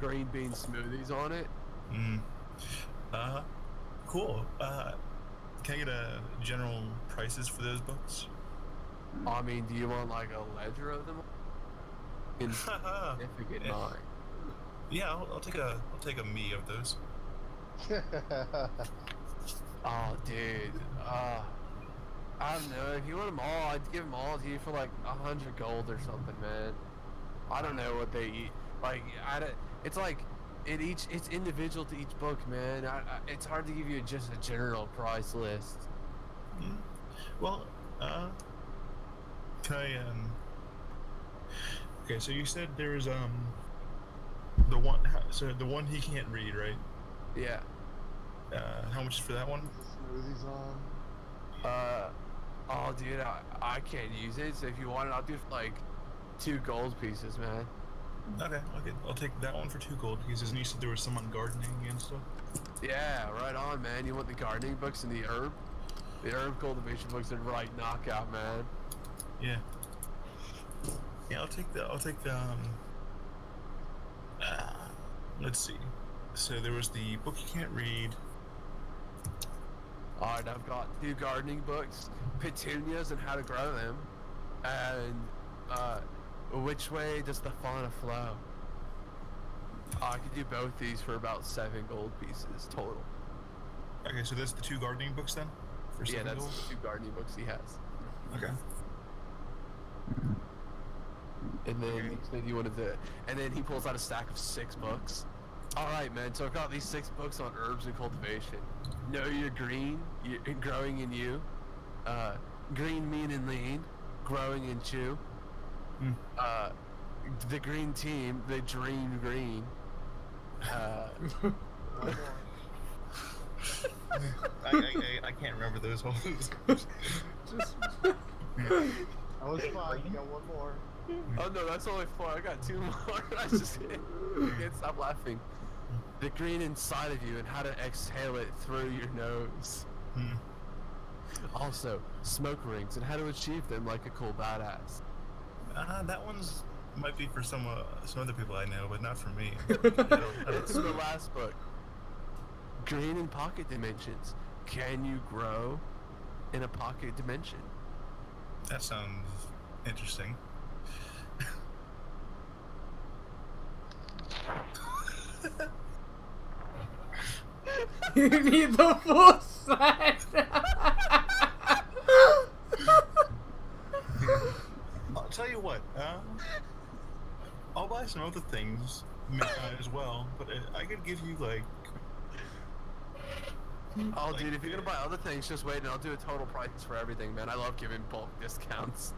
green bean smoothies on it. Cool. Can I get general prices for those books? I mean, do you want like a ledger of them? Significant mine. Yeah, I'll take a me of those. Oh, dude. I don't know. If you want them all, I'd give them all to you for like 100 gold or something, man. I don't know what they eat. Like, it's like it's individual to each book, man. It's hard to give you just a general price list. Well, can I Okay, so you said there's the one. So the one he can't read, right? Yeah. How much is for that one? Smoothies on. Oh, dude, I can't use it. So if you want it, I'll do like 2 gold pieces, man. Okay, I'll take that one for 2 gold pieces. And you said there was some on gardening and stuff. Yeah, right on, man. You want the gardening books and the herb cultivation books are right knockout, man. Yeah. Yeah, I'll take the let's see. So there was the book you can't read. Alright, I've got 2 gardening books, petunias and how to grow them, and which way does the fauna flow? I could do both these for about 7 gold pieces total. Okay, so that's the 2 gardening books then, For Yeah, 7 that's gold? the 2 gardening books he has. Okay. And then he said he wanted to, and then he pulls out a stack of 6 books. All right, man. So I've got these 6 books on herbs and cultivation. Know your green, growing in you. Green, mean and lean, growing in chew. Hmm. The green team, they dream green. One more. I can't remember those ones. Just That was 5. You got one more. Oh no, that's only 4. I got 2 more. I just can't stop laughing. The green inside of you and how to exhale it through your nose. Hmm. Also, smoke rings and how to achieve them like a cool badass. That one's might be for some other people I know, but not for me. It's the last book. Green in pocket dimensions. Can you grow in a pocket dimension? That sounds interesting. you need the full set. I'll tell you what. I'll buy some other things as well, but I could give you like. Oh, like, dude, if you're gonna buy other things, just wait and I'll do a total price for everything, man. I love giving bulk discounts.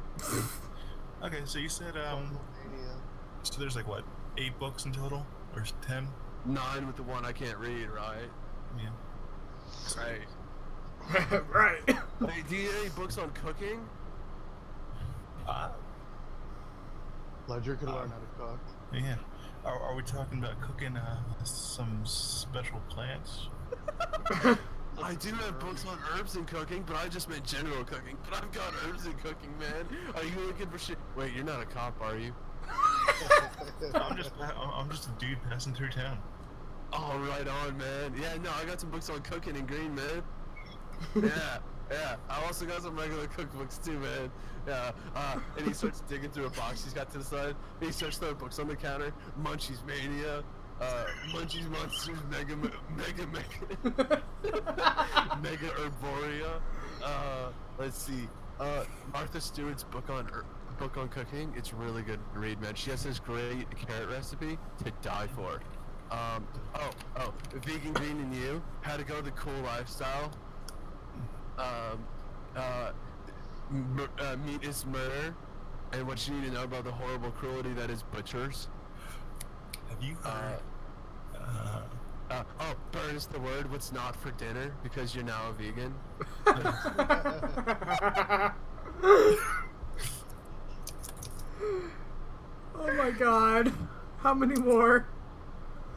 Okay, so you said Mania. so there's like what, 8 books in total, or 10? 9 with the one I can't read, right? Yeah. Right. Right. Hey, do you have any books on cooking? Ledger could learn how to cook. Yeah. Are we talking about cooking some special plants? I do have books on herbs and cooking, but I just meant general cooking. But I've got herbs and cooking, man. Are you looking for shit? Wait, you're not a cop, are you? I'm just a dude passing through town. Oh, right on, man. Yeah, no, I got some books on cooking in green, man. Yeah. I also got some regular cookbooks too, man. Yeah. And he starts digging through a box he's got to the side. And he starts throwing books on the counter. Munchies Mania. Munchies Monsters Mega Herboria. Let's see. Martha Stewart's book on cooking. It's really good to read, man. She has this great carrot recipe to die for. Vegan Green and You. How to go the cool lifestyle. Meat is murder, and what you need to know about the horrible cruelty that is butchers. Have you heard? Burn is the word. What's not for dinner because you're now a vegan. Oh my god. How many more?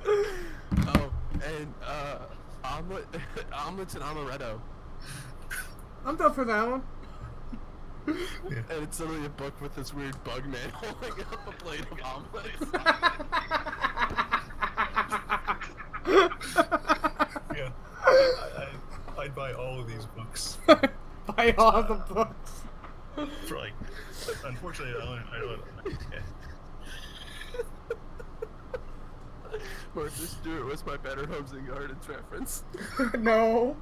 Oh, and omelets and amaretto. I'm done for that one. Yeah. And it's literally a book with this weird bug man holding up a plate of omelets. Yeah. I'd buy all of these books Buy all the books. for like. Unfortunately, I don't. Yeah. Martha Stewart was my Better Homes and Gardens reference. No.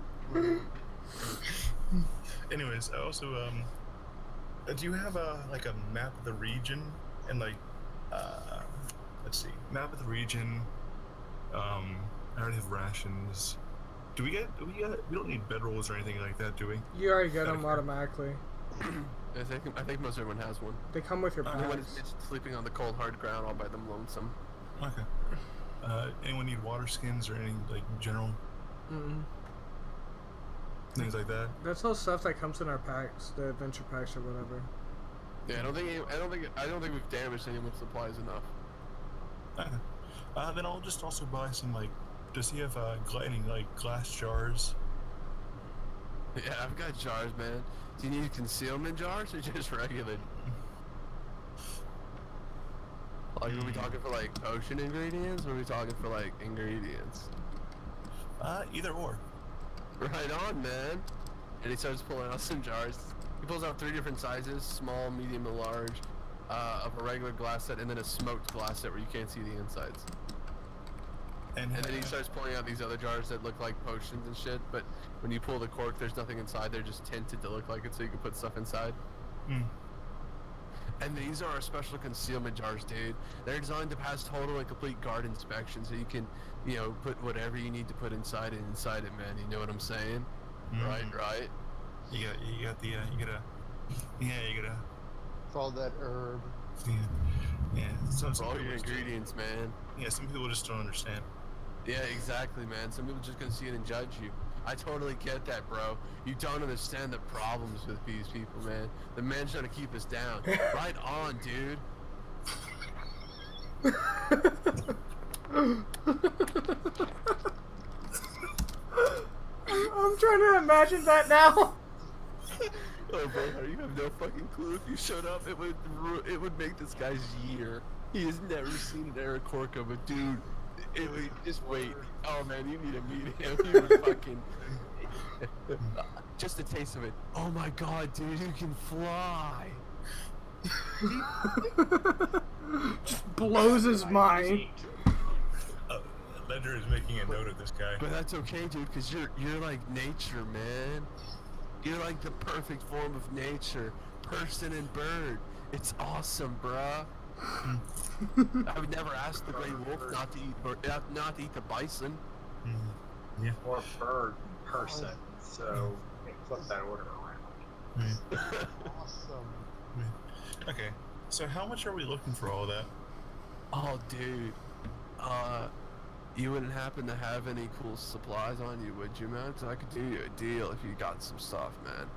Anyways, I also do you have like a map of the region and like let's see, map of the region. I already have rations. We don't need bedrolls or anything like that, do we? You already get them automatically. I think most everyone has one. They come with your Everyone packs. is sleeping on the cold hard ground all by them lonesome. Okay. Anyone need water skins or anything like general things like that? That's all stuff that comes in our packs, the adventure packs or whatever. Yeah, I don't think we've damaged anyone's supplies enough. Okay. Then I'll just also buy some like. Does he have any like glass jars? Yeah, I've got jars, man. Do you need concealment jars or just regular? Like, are we talking for like potion ingredients, or are we talking for like ingredients? Either or. Right on, man. And he starts pulling out some jars. He pulls out 3 different sizes: small, medium, and large, of a regular glass set, and then a smoked glass set where you can't see the insides. And then he starts pulling out these other jars that look like potions and shit, but when you pull the cork, there's nothing inside. They're just tinted to look like it so you can put stuff inside. And these are our special concealment jars, dude. They're designed to pass total and complete guard inspection, so you can, you know, put whatever you need to put inside it, man. You know what I'm saying? Right. You gotta. For all that herb. Yeah. Some For all people your just- ingredients, man. Yeah, some people just don't understand. Yeah, exactly, man. Some people just gonna see it and judge you. I totally get that, bro. You don't understand the problems with these people, man. The man's trying to keep us down. Right on, dude. I'm trying to imagine that now. Oh, bro, you have no fucking clue. If you showed up, it would make this guy's year. He has never seen an Eric Corco, but dude, it would just wait. Oh man, you need to meet him. He would fucking just a taste of it. Oh my god, dude, you can fly. Just blows his mind. Ledger is making a note of this guy. But that's okay, dude, because you're like nature, man. You're like the perfect form of nature, person and bird. It's awesome, bruh. I would never ask the gray wolf not to eat the bison. Yeah. Or bird person. So flip that order around. Awesome. Okay. So how much are we looking for all that? Oh, dude. You wouldn't happen to have any cool supplies on you, would you, man? 'Cause I could do you a deal if you got some stuff, man.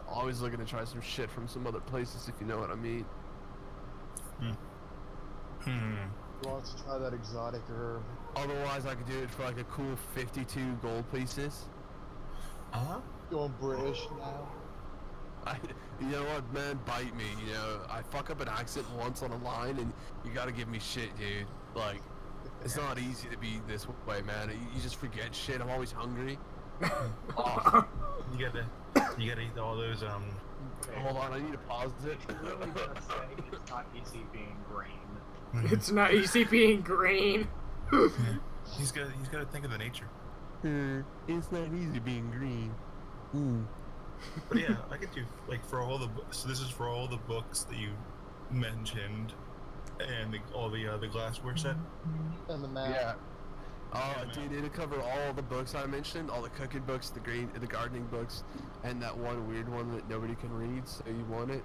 Always looking to try some shit from some other places, if you know what I mean. Who wants to try that exotic herb? Otherwise, I could do it for like a cool 52 gold pieces. Going British now. You know what, man? Bite me. You know, I fuck up an accent once on a line, and you gotta give me shit, dude. Like, it's not easy to be this way, man. You just forget shit. I'm always hungry. Oh, You gotta eat all those hold on, I need to pause it. Really gonna say it's not easy being green. It's not easy being green. He's gotta think of the nature. It's not easy being green. But yeah, I could do like for all the so this is for all the books that you mentioned, and all the glassware set. And the map. Yeah. Oh, Yeah, dude, it'll cover all the books I mentioned, all the cooking books, the gardening books, and that one weird one that nobody can read, so you want it.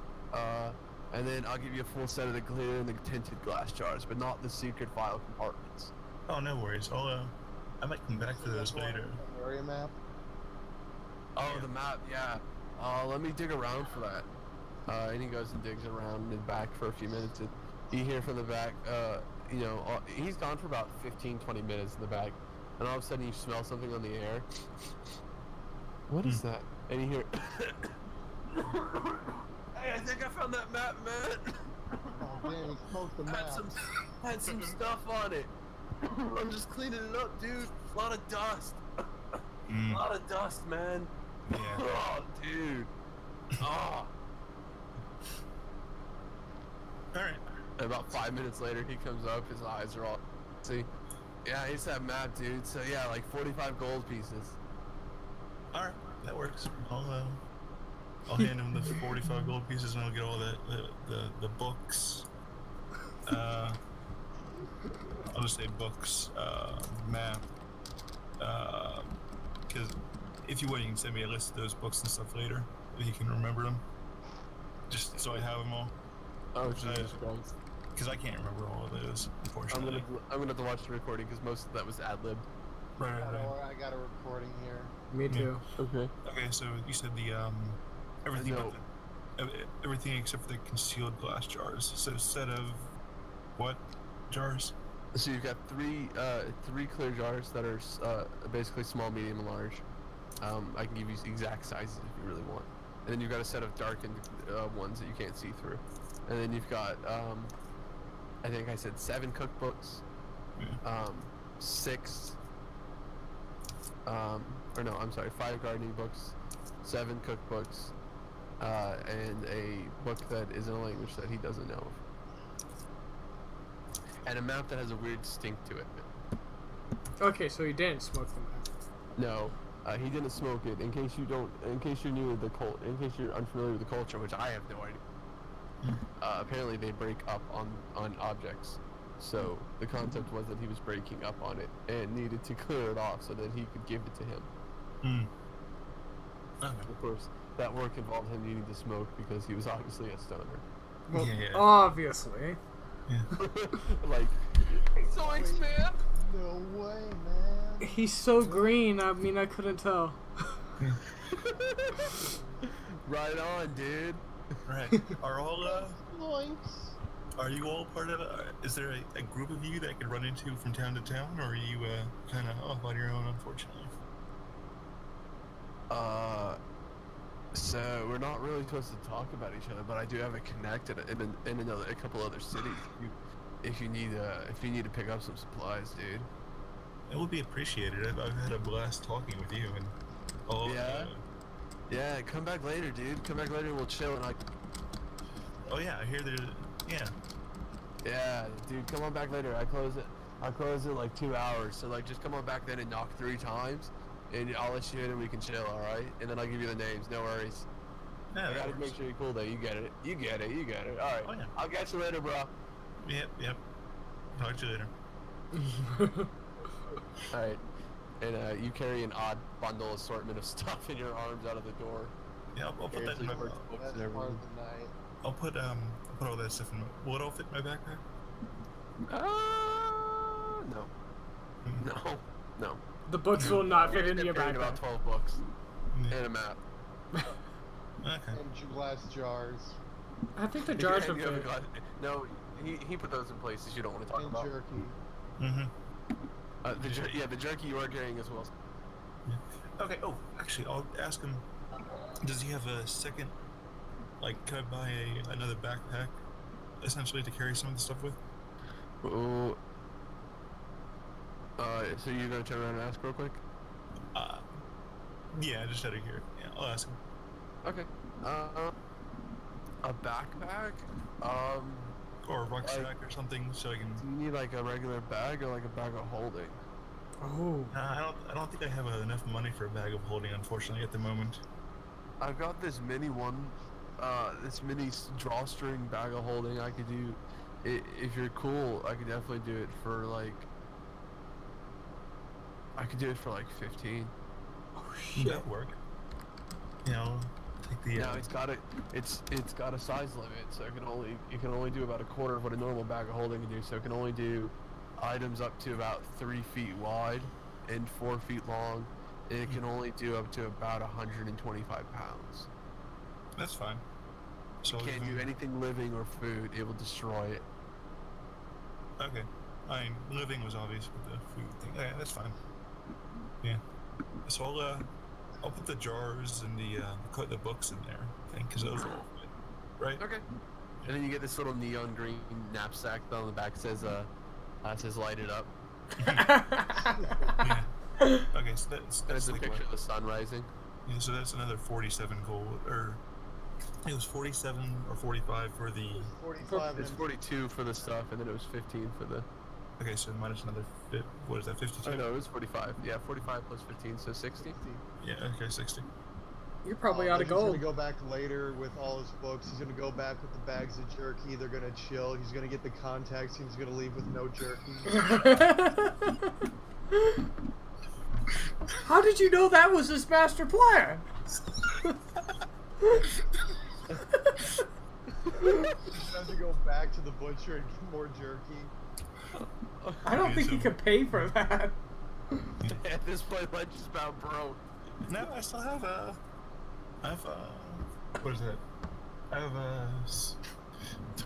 And then I'll give you a full set of the clear and the tinted glass jars, but not the secret file compartments. Oh, no worries. I might come back to those later. Area map. Oh, the map, yeah. Let me dig around for that. And he goes and digs around in the back for a few minutes. And you hear from the back, you know, he's gone for about 15-20 minutes in the back, and all of a sudden you smell something on the air. What is that? And you hear, hey, I think I found that map, man. Oh damn, he smoked the map. Had some stuff on it. I'm just cleaning it up, dude. A lot of dust. A lot of dust, man. Yeah. Oh, dude. Oh. Alright. And about 5 minutes later, he comes up. His eyes are all, see, yeah, he's that map, dude. So yeah, like 45 gold pieces. Alright, that works. I'll hand him the 45 gold pieces, and I'll get all the books. I'll just say books, map. Because if you want, you can send me a list of those books and stuff later, if you can remember them. Just so I have them all. Oh, Jesus Christ. Because I can't remember all of those, unfortunately. I'm gonna have to watch the recording because most of that was ad lib. Right. I got a recording here. Me too. Okay. Okay, so you said the everything No. but everything except for the concealed glass jars. So a set of what jars? So you've got three clear jars that are basically small, medium, and large. I can give you exact sizes if you really want. And then you've got a set of darkened ones that you can't see through. And then you've got, I think I said 7 cookbooks, 6, or no, I'm sorry, 5 gardening books, 7 cookbooks, and a book that is in a language that he doesn't know of. And a map that has a weird stink to it. Okay, so he didn't smoke them out. No, he didn't smoke it. In case you're new to the cult, in case you're unfamiliar with the culture, which I have no idea. Apparently they break up on objects. So the concept was that he was breaking up on it and needed to clear it off so that he could give it to him. Okay. Of course, that work involved him needing to smoke because he was obviously a stoner. Well, Yeah. obviously. Yeah. Like, zoinks, man! No way, man. He's so green, I mean, I couldn't tell. Right on, dude. Right. Are all Yoinks. are you all part of? Is there a group of you that I could run into from town to town, or are you kind of off on your own, unfortunately? So we're not really supposed to talk about each other, but I do have a connect in a couple other cities. If you need to pick up some supplies, dude. It would be appreciated. I've had a blast talking with you and all. Yeah? Yeah, come back later, dude. Come back later and we'll chill and Oh yeah, I hear there's. Yeah. yeah, dude, come on back later. I close it like 2 hours, so like just come on back then and knock 3 times, and I'll let you in and we can chill, all right? And then I'll give you the names. No worries. Yeah. I that gotta works. make sure you're cool though. You get it. You get it. All right. Oh, yeah. I'll catch you later, bro. Yep. Talk to you later. All right. And you carry an odd bundle assortment of stuff in your arms out of the door. Yeah, I'll put that in my. Seriously, books That's and part everything. of the night. I'll put all that stuff in. Will it all fit in my backpack? No. The books will not fit into your Carrying backpack. about 12 books Yeah. and a map. Okay. And glass jars. I think the jars And would you have a fit. glass- No, he put those in places you don't want to talk And about. jerky. Mm-hmm. The jerky you are carrying as well. Okay. Oh, actually, I'll ask him. Does he have a second? Like, could I buy another backpack, essentially, to carry some of the stuff with? Ooh. So you're gonna turn around and ask real quick? Yeah, just out of here. Yeah, I'll ask him. Okay. A backpack? Or a rucksack or something, so I can. Do you need like a regular bag or like a bag of holding? Oh. I don't think I have enough money for a bag of holding, unfortunately, at the moment. I've got this mini drawstring bag of holding I could do. If you're cool, I could definitely do it for like. I could do it for like 15. Oh shit. That'd work. You know, take the. No, it's got a size limit, so it can only do about a quarter of what a normal bag of holding can do. So it can only do items up to about 3 feet wide and 4 feet long, and it can only do up to about 125 pounds. That's fine. So Can't do anything living or food. It will destroy it. Okay. I mean, living was obvious with the food thing. Okay, that's fine. Yeah. So I'll put the jars and the books in there, I think, because those will all fit. Right? Okay. And then you get this little neon green knapsack that on the back says light it up. Yeah. Okay, so And that's it's a like picture what? of the sun rising. Yeah, so that's another 47 gold, or it was 47 or 45 for the. 45 It's and 42 for the stuff, and then it was 15 for the. Okay, so minus another. What is that? 52. Oh no, it was 45. Yeah, 45 plus 15, so 60. Yeah. Okay, 60. You're probably out of He's gold. gonna go back later with all his books. He's gonna go back with the bags of jerky. They're gonna chill. He's gonna get the contacts. He's gonna leave with no jerky. How did you know that was his master plan? He's going to go back to the butcher and get more jerky. I don't think he could pay for that. At this point, I'm just about broke. No, I still have what is that? I have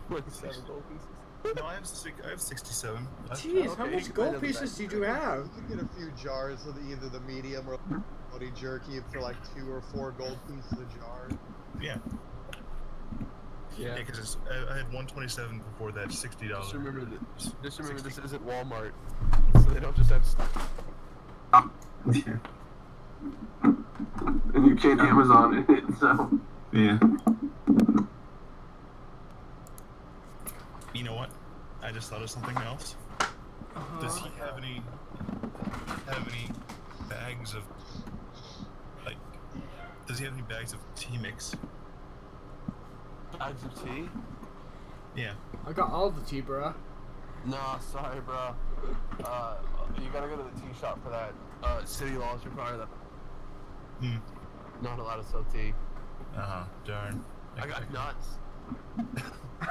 27 gold pieces. no, I have 67. Jeez, how Okay, much you gold can pieces did you have? You can get a few jars of either the medium or bloody jerky for like 2 or 4 gold pieces a jar. Yeah. Yeah. Yeah, because I had 127 before that $60. Just remember this isn't Walmart, so they don't just have stuff. Yeah. And you can't Amazon it, so. Yeah. You know what? I just thought of something else. Does he have any? have any bags of, like, does he have any bags of tea mix? Bags of tea? Yeah. I got all the tea, bruh. Nah, sorry, bro. You gotta go to the tea shop for that. City laws require that. Hmm. Not allowed to sell tea. Uh-huh. Darn. I got nuts.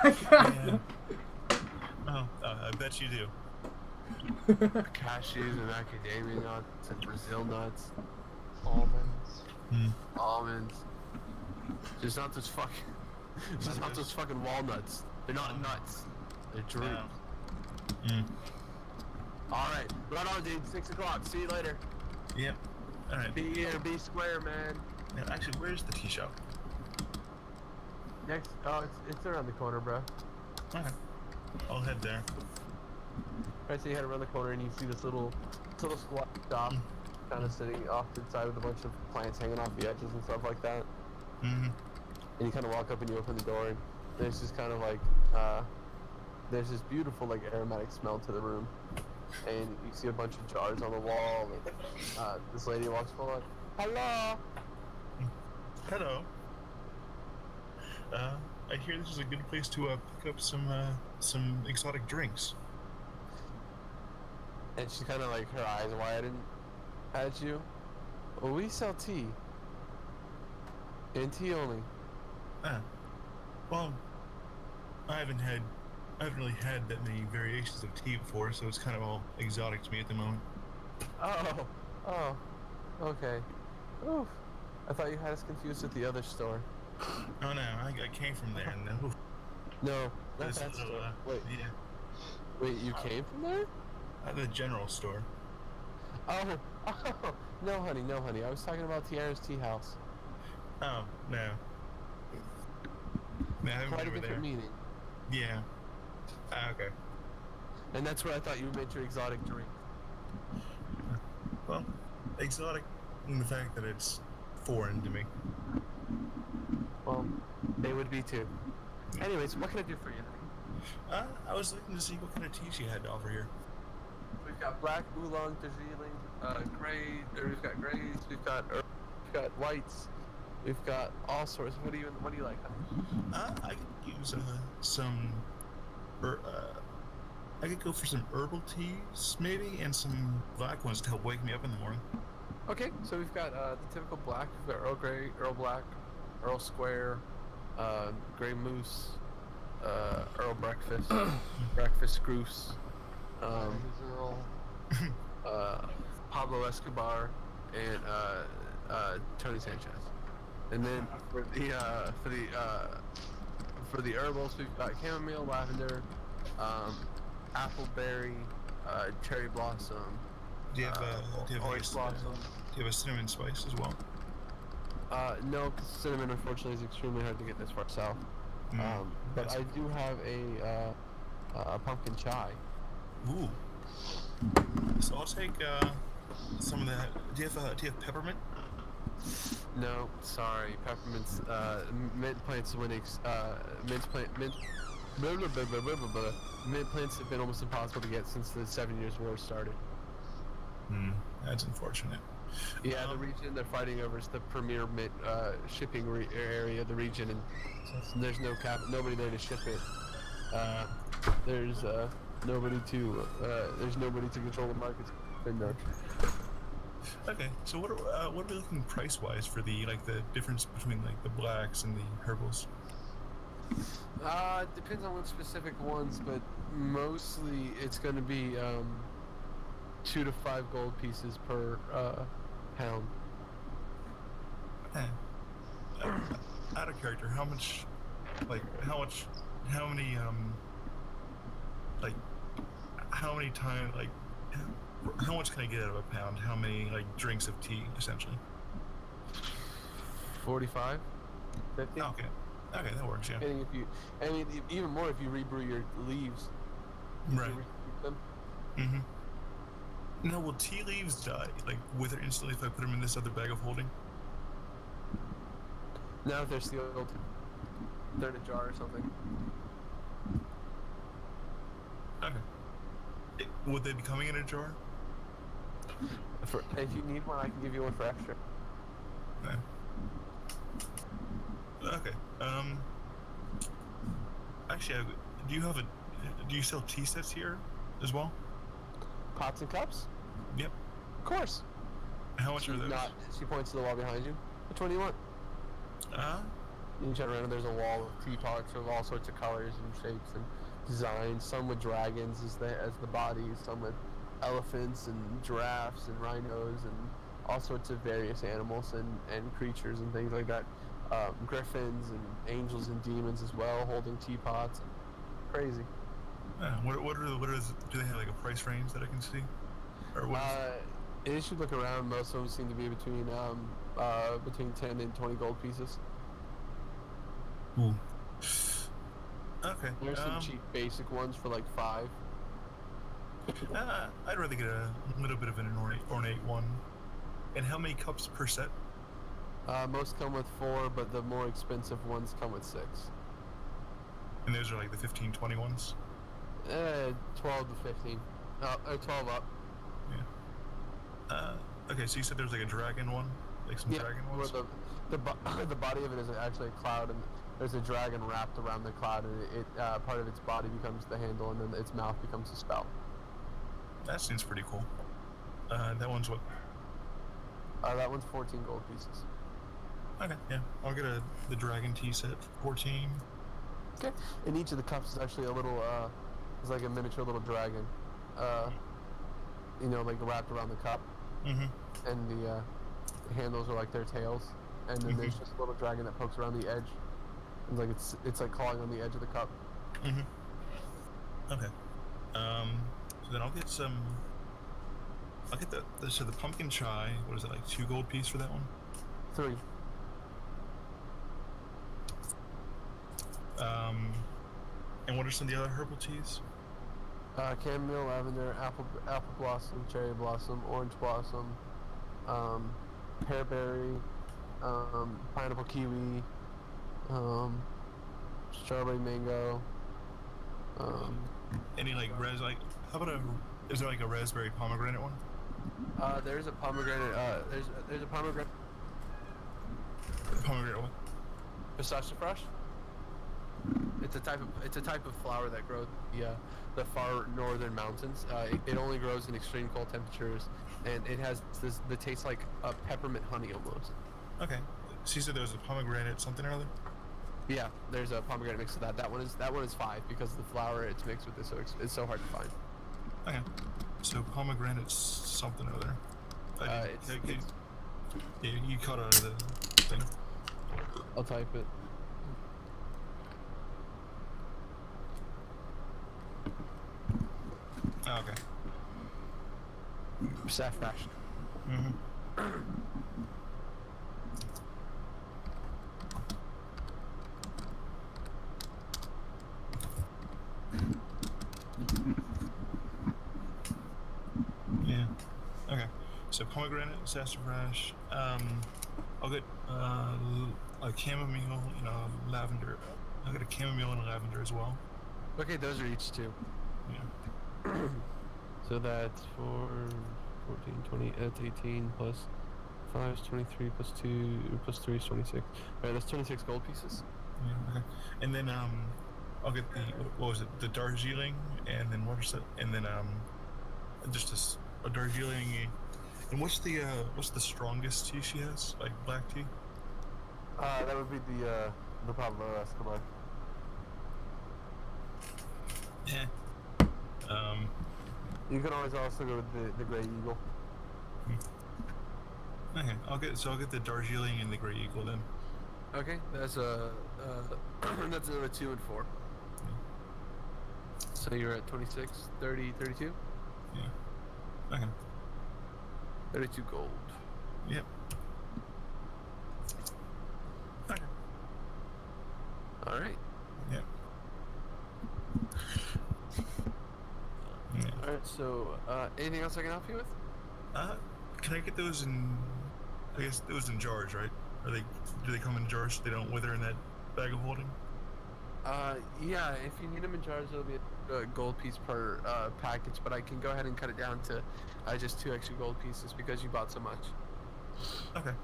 Yeah. Oh, I bet you do. Cashews and macadamia nuts and Brazil nuts. Almonds. Hmm. Almonds. Just not those fucking walnuts. They're not nuts. They're droops. No. Hmm. Alright, right on, dude. 6 o'clock. See you later. Yep. Alright. Be here, be square, man. Now, actually, where's the tea shop? Next, it's around the corner, bro. Okay. I'll head there. Right, so you head around the corner and you see this little squat shop, kind of sitting off to the side with a bunch of plants hanging off the edges and stuff like that. Mm-hmm. And you kind of walk up and you open the door and there's just kind of like, there's this beautiful like aromatic smell to the room. And you see a bunch of jars on the wall and this lady walks forward. Hello! Hello. I hear this is a good place to pick up some exotic drinks. And she kind of like, her eyes widen at you. Well, we sell tea. And tea only. Well, I haven't really had that many variations of tea before, so it's kind of all exotic to me at the moment. Oh, okay. Oof. I thought you had us confused with the other store. Oh no, I came from there. No. No, not This that little, store. yeah, Wait, you came from there? the general store. Oh, no, honey. I was talking about Tiara's Tea House. Oh no. No, I haven't Quite a been over different there. meaning. Yeah. Okay. And that's where I thought you made your exotic drink. Well, exotic in the fact that it's foreign to me. Well, they would be too. Anyways, what can I do for you? I was looking to see what kind of teas you had to offer here. We've got black, oolong, Darjeeling, gray. We've got grays. We've got whites. We've got all sorts. What do you like? I could use some. I could go for some herbal teas, maybe, and some black ones to help wake me up in the morning. Okay, so we've got the typical black. We've got Earl Grey, Earl Black, Earl Square, Grey Moose, Earl Breakfast, Breakfast Goose, Earl. Pablo Escobar, and Tony Sanchez. And then for the herbals, we've got chamomile, lavender, appleberry, cherry blossom. Do you have orange blossom? Do you have a cinnamon spice as well? No, 'cause cinnamon unfortunately is extremely hard to get this far south. But I do have a pumpkin chai. Ooh. So I'll take some of that. Do you have peppermint? No, sorry, peppermints. Mint plants mint plants have been almost impossible to get since the 7 Years' War started. That's unfortunate. Yeah, the region they're fighting over is the premier mint shipping area of the region, and there's nobody there to ship it. There's nobody to control the markets. Okay, so what are we looking price wise for the difference between the blacks and the herbals? Depends on what specific ones, but mostly it's going to be 2 to 5 gold pieces per pound. Out of character, how many times, how much can I get out of a pound? How many drinks of tea, essentially? 45, 50. Okay, that works. Yeah. Depending even more if you rebrew your leaves. Right. Them. Mm-hmm. Now, will tea leaves die wither instantly if I put them in this other bag of holding? Now if they're sealed, they're in a jar or something. Okay. Would they be coming in a jar? If you need one, I can give you one for extra. Okay. Actually, do you sell tea sets here as well? Pots and cups? Yep. Of course. How much are those? She points to the wall behind you. Which one do you want? You turn around and there's a wall of teapots of all sorts of colors and shapes and designs. Some with dragons as the bodies, some with elephants and giraffes and rhinos and all sorts of various animals and creatures and things like that. Griffins and angels and demons as well, holding teapots. Crazy. Do they have like a price range that I can see? Or what As you look around, most of them seem to be between 10 and 20 gold pieces. Ooh. Okay. There's some cheap basic ones for like 5. I'd rather get a little bit of an ornate one. And how many cups per set? Most come with 4, but the more expensive ones come with 6. And those are like the 15, 20 ones? 12 to 15. 12 up. Yeah. Okay, so you said there's like a dragon one? Like some dragon ones? Where the body of it is actually a cloud, and there's a dragon wrapped around the cloud, and it part of its body becomes the handle, and then its mouth becomes a spell. That seems pretty cool. That one's what? That one's 14 gold pieces. Okay, yeah. I'll get the dragon tea set for 14. Okay. And each of the cups is actually a little, it's like a miniature little dragon. Like wrapped around the cup. Mm-hmm. And the handles are like their tails. And then there's just a little dragon that pokes around the edge. And it's like clawing on the edge of the cup. Mm-hmm. Okay. So then I'll get the pumpkin chai. What is it, like 2 gold piece for that one? 3. And what are some of the other herbal teas? Chamomile, lavender, apple blossom, cherry blossom, orange blossom, pearberry, pineapple kiwi, strawberry mango. Any like how about is there like a raspberry pomegranate one? There's a pomegranate. There's a pomegranate. Pomegranate what? Pistachio fresh. It's a type of flower that grows the far northern mountains. It only grows in extreme cold temperatures, and it has the taste like peppermint honey almost. Okay. So you said there was a pomegranate something or other? Yeah, there's a pomegranate mixed with that. That one is 5 because the flower it's mixed with this, so it's so hard to find. Okay. So pomegranate something or other. You caught out of the thing. I'll type it. Oh, okay. Saffrash. Mm-hmm. Yeah. Okay. So pomegranate, sassafras. I'll get a chamomile, lavender. I'll get a chamomile and a lavender as well. Okay, those are each 2. Yeah. So that's 4, 14, 20, that's 18 plus 5 is 23 plus 2 plus 3 is 26. Alright, that's 26 gold pieces. Yeah, okay. And then I'll get what was it? The Darjeeling, and then what is it? And then just a Darjeeling. And what's the strongest tea she has? Like black tea? That would be the Pablo Escobar. Yeah. You can always also go with the Grey Eagle. Okay, I'll get the Darjeeling and the Grey Eagle then. Okay, that's that's another 2 and 4. So you're at 26, 30, 32? Yeah. Okay. 32 gold. Yep. Okay. Alright. Yep. Yeah. Alright, so anything else I can help you with? Can I get those in? I guess those in jars, right? Do they come in jars so they don't wither in that bag of holding? Yeah, if you need them in jars, it'll be gold piece per package, but I can go ahead and cut it down to just 2 extra gold pieces because you bought so much. Okay.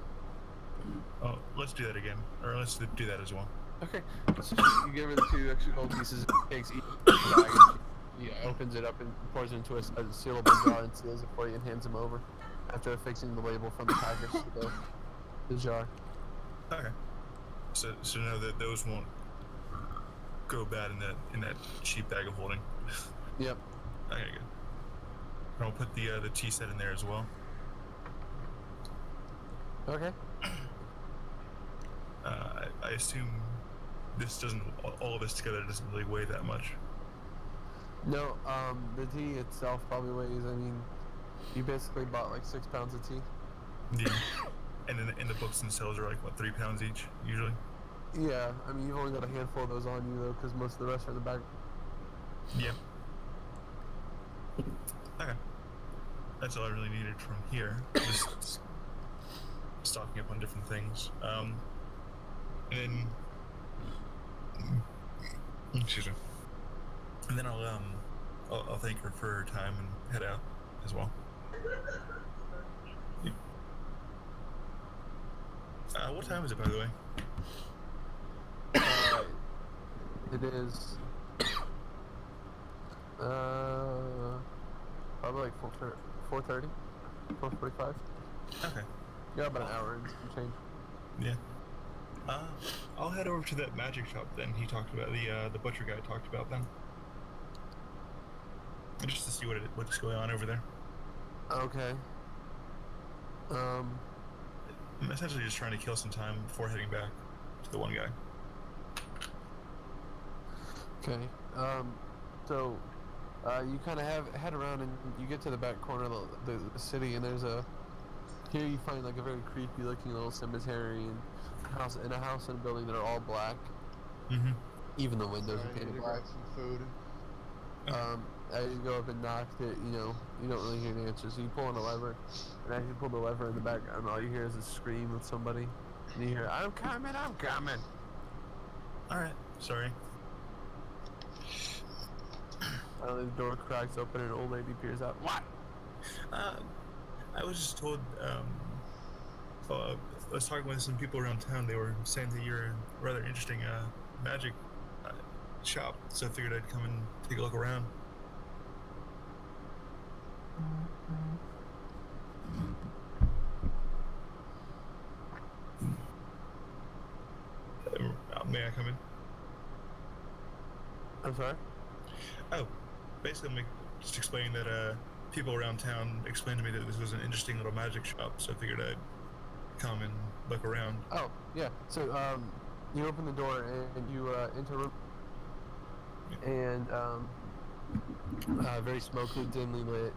Oh, let's do that again, or let's do that as well. Okay, so you give her the 2 extra gold pieces. It takes each bag. He opens it up and pours it into a sealable jar and seals it for you and hands them over after affixing the label from the package to the jar. Okay. So know that those won't go bad in that cheap bag of holding. Yep. Okay, good. And I'll put the tea set in there as well. Okay. I assume this doesn't, all of this together doesn't really weigh that much. No, the tea itself probably weighs, I mean, you basically bought like 6 pounds of tea. Yeah. And then the books themselves are like, what, 3 pounds each, usually? Yeah, I mean, you've only got a handful of those on you though, because most of the rest are in the back. Yeah. Okay. That's all I really needed from here. Just stocking up on different things. And then, excuse me. And then I'll thank her for her time and head out as well. Yeah. What time is it, by the way? It is probably like 4:30, 4:45. Okay. Yeah, about an hour and some change. Yeah. I'll head over to that magic shop then. He talked about the butcher guy talked about then, just to see what's going on over there. Okay. I'm essentially just trying to kill some time before heading back to the one guy. Okay. So, you kind of head around and you get to the back corner of the city, and there's here you find like a very creepy looking little cemetery and a house and a building that are all black. Mm-hmm. Even the windows Sorry, are I need painted to black. grab some food. As you go up and knock, you don't really hear an answer. So you pull on a lever, and as you pull the lever in the background, all you hear is a scream of somebody. And you hear, "I'm coming, I'm coming." All right. Sorry. The door cracks open and an old lady peers out. What? I was just told. I was talking with some people around town. They were saying that you're a rather interesting magic shop, so I figured I'd come and take a look around. May I come in? I'm sorry? Oh, basically, I'm just explaining that people around town explained to me that this was an interesting little magic shop, so I figured I'd come and look around. Oh, yeah. So, you open the door and you enter a room. And, very smoky, dimly lit.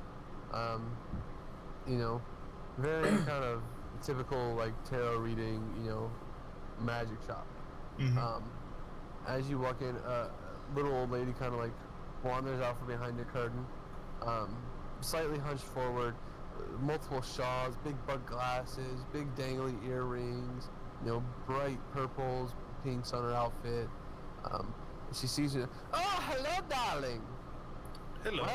Very kind of typical, like, tarot reading, magic shop. Mm-hmm. As you walk in, a little old lady kind of, like, wanders out from behind the curtain, slightly hunched forward, multiple shawls, big bug glasses, big dangly earrings, bright purples, pinks on her outfit. She sees you. Oh, hello, darling. Hello.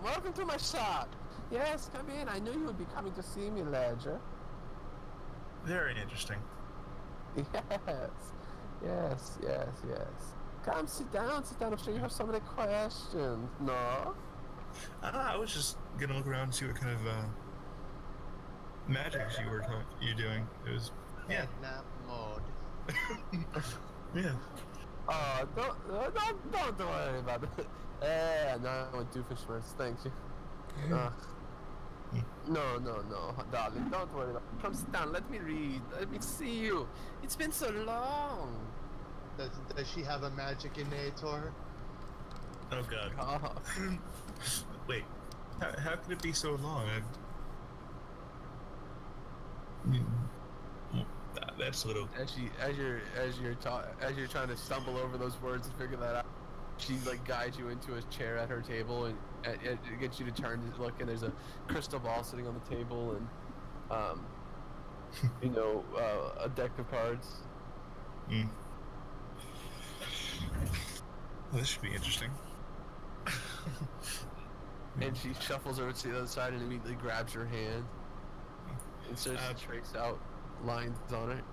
Welcome to my shop. Yes, come in. I knew you would be coming to see me, Ledger. Very interesting. Yes. Come, sit down. I'm sure you have so many questions. No? I was just gonna look around and see what kind of magics you doing. It was, yeah. Nap mode. Yeah. Oh, don't worry about it. No, I want doofus first. Thank you. No, darling, don't worry about it. Come sit down. Let me read. Let me see you. It's been so long. Does she have a magic innator? Oh god. Oh. Wait. How could it be so long? That's a little. As you're trying to stumble over those words and figure that out, she like guides you into a chair at her table and it gets you to turn to look, and there's a crystal ball sitting on the table and a deck of cards. Well, this should be interesting. And she shuffles over to the other side and immediately grabs your hand and starts to trace out lines on it.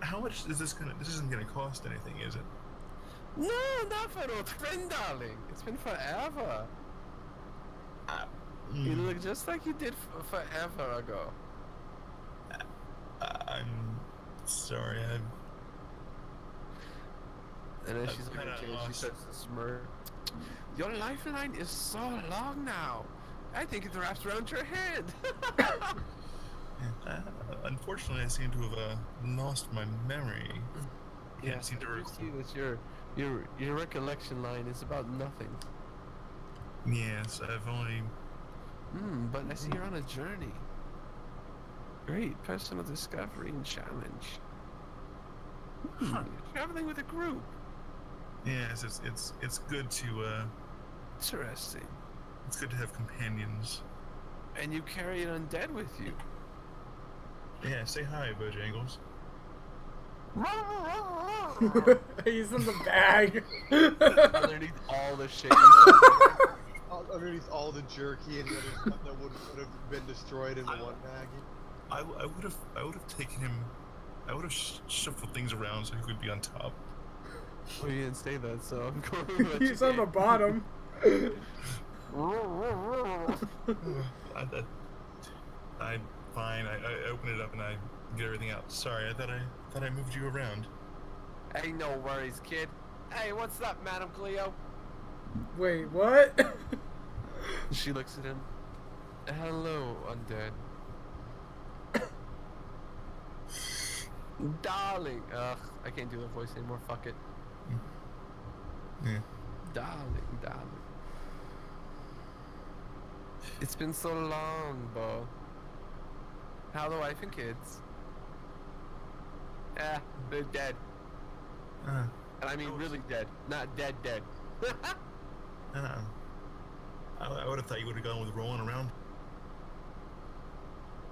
How much is this gonna? This isn't gonna cost anything, is it? No, not for an old friend, darling. It's been forever. You look just like you did forever ago. I'm sorry. And then I'm she's kinda like, she lost. starts to smirk. Your lifeline is so long now. I think it wraps around your head. Unfortunately, I seem to have lost my memory. Can't seem to you recall. see that your recollection line is about nothing. Yes, I've only. But I see you're on a journey. Great personal discovery and challenge. You're traveling with a group. Yes, it's good to Interesting. it's good to have companions. And you carry an undead with you. Yeah, say hi, Bojangles. He's in the bag. Underneath all the shit. Underneath all the jerky and the other stuff that would have been destroyed in the one bag. I would have taken him. I would have shuffled things around so he could be on top. Well, you didn't say that, so I'm going with what He's you on the did. bottom. Fine. I open it up and I get everything out. Sorry, I thought I moved you around. Hey, no worries, kid. Hey, what's up, Madam Cleo? Wait, what? She looks at him. Hello, undead. Darling. Ugh, I can't do that voice anymore. Fuck it. Yeah. Darling. It's been so long, Bo. How the wife and kids? They're dead. And I mean really dead. Not dead. I would have thought you would have gone with rolling around.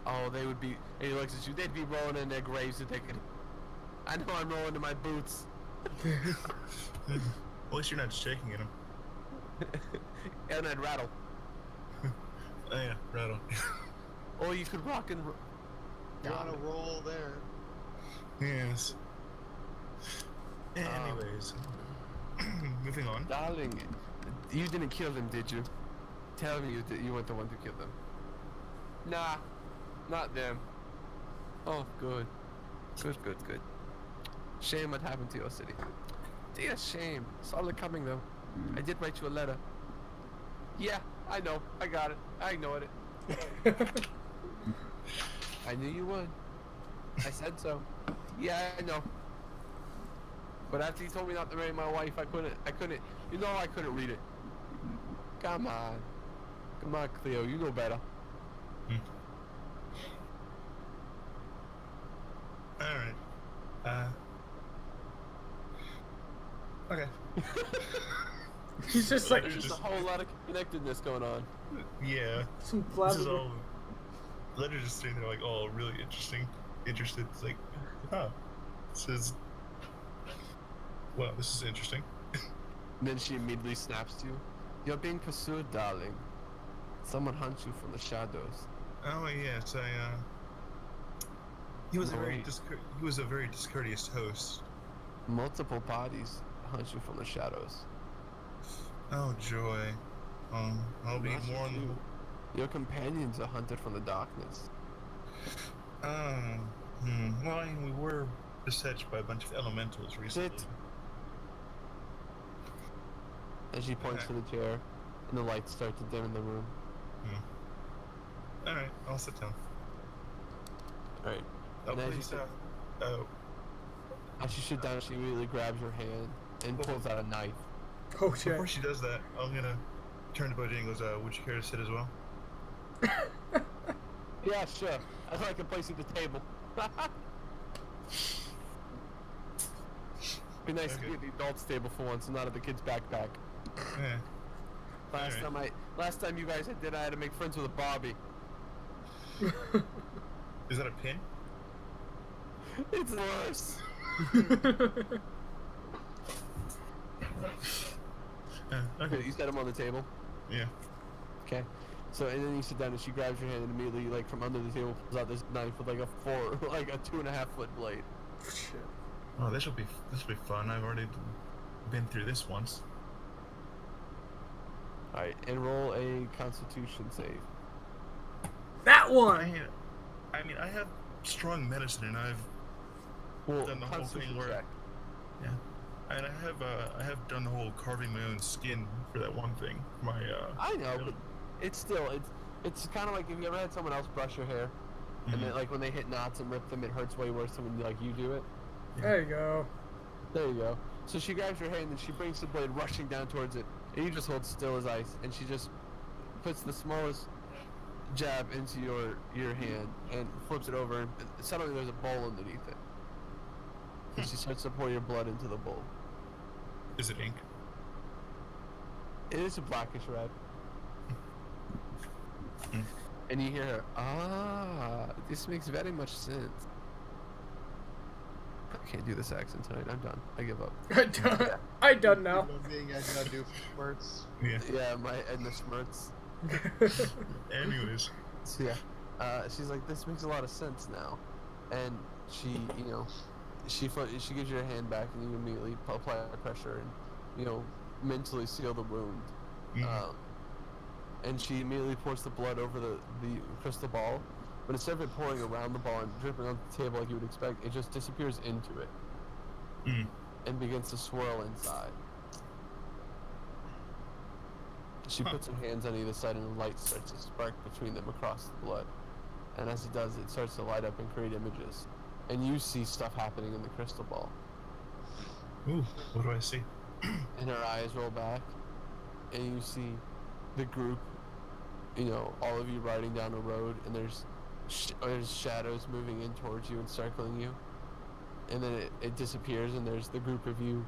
Oh, they would be. And he looks at you. They'd be rolling in their graves if they could. I know I'm rolling in my boots. At least you're not shaking in them. And I'd rattle. Oh yeah, rattle. Or you could rock and. You're on a roll there. Yes. Anyways, moving on. Darling, you didn't kill them, did you? Tell me you weren't the one to kill them. Nah, not them. Oh, good. Good. Shame what happened to your city. Dear shame. Saw it coming though. I did write you a letter. Yeah, I know. I got it. I ignored it. I knew you would. I said so. Yeah, I know. But after you told me not to marry my wife, I couldn't, you know I couldn't read it. Come on, Cleo, you know better. Alright. Okay. He's just like There's just a whole lot of connectedness going on. Yeah. some This is flabbergasted. all. Letter's just sitting there like, oh, really interested. It's like, huh. This is. Wow, this is interesting. And then she immediately snaps to you. You're being pursued, darling. Someone hunts you from the shadows. Oh yes, He was Great. he was a very discourteous host. Multiple bodies hunt you from the shadows. Oh joy. I'll be Not more just on you. Your companions are hunted from the darkness. Well, I mean, we were beset by a bunch of elementals recently. Sit. As she points to the chair, and the lights start to dim in the room. Alright, I'll sit down. Alright. Oh, And as you please, sit- oh. As you sit down, she immediately grabs your hand and pulls out a knife. Oh shit. Before she does that, I'm gonna turn to Bojangles. Would you care to sit as well? Yeah, sure. I'd like a place at the table. Be nice to be at the adults table for once and not at the kids' backpack. Yeah. Last time you guys did, I had to make friends with a Barbie. Is that a pin? It's worse. Okay. You set him on the table. Yeah. Okay. So and then you sit down and she grabs your hand and immediately like from under the table pulls out this knife with like a 2.5 foot blade. Shit. Oh, this will be fun. I've already been through this once. All right, and roll a Constitution save. That one. I mean, I have strong medicine, and I've Well, done the whole Constitution thing where, check. yeah, and I have done the whole carving my own skin for that one thing. My I know, but it's still it's kind of like if you ever had someone else brush your hair, and then like when they hit knots and rip them, it hurts way worse than when like you do it. There you go. There you go. So she grabs your hand and she brings the blade rushing down towards it, and you just hold still as ice, and she just puts the smallest jab into your hand and flips it over, and suddenly there's a bowl underneath it. And she starts to pour your blood into the bowl. Is it ink? It is a blackish red. And you hear her, this makes very much sense. I can't do this accent tonight. I'm done. I give up. I done now. Being Edna Doofenshmirtz. Yeah. Yeah, my Edna Schmertz. Anyways. So yeah, she's like, this makes a lot of sense now, and she, she gives you her hand back, and you immediately apply pressure and, mentally seal the wound. And she immediately pours the blood over the crystal ball, but instead of it pouring around the ball and dripping on the table like you would expect, it just disappears into it and begins to swirl inside. She puts her hands on either side and the light starts to spark between them across the blood. And as it does, it starts to light up and create images. And you see stuff happening in the crystal ball. Ooh, what do I see? And her eyes roll back, and you see the group, all of you riding down a road, and there's shadows moving in towards you and circling you. And then it disappears, and there's the group of you,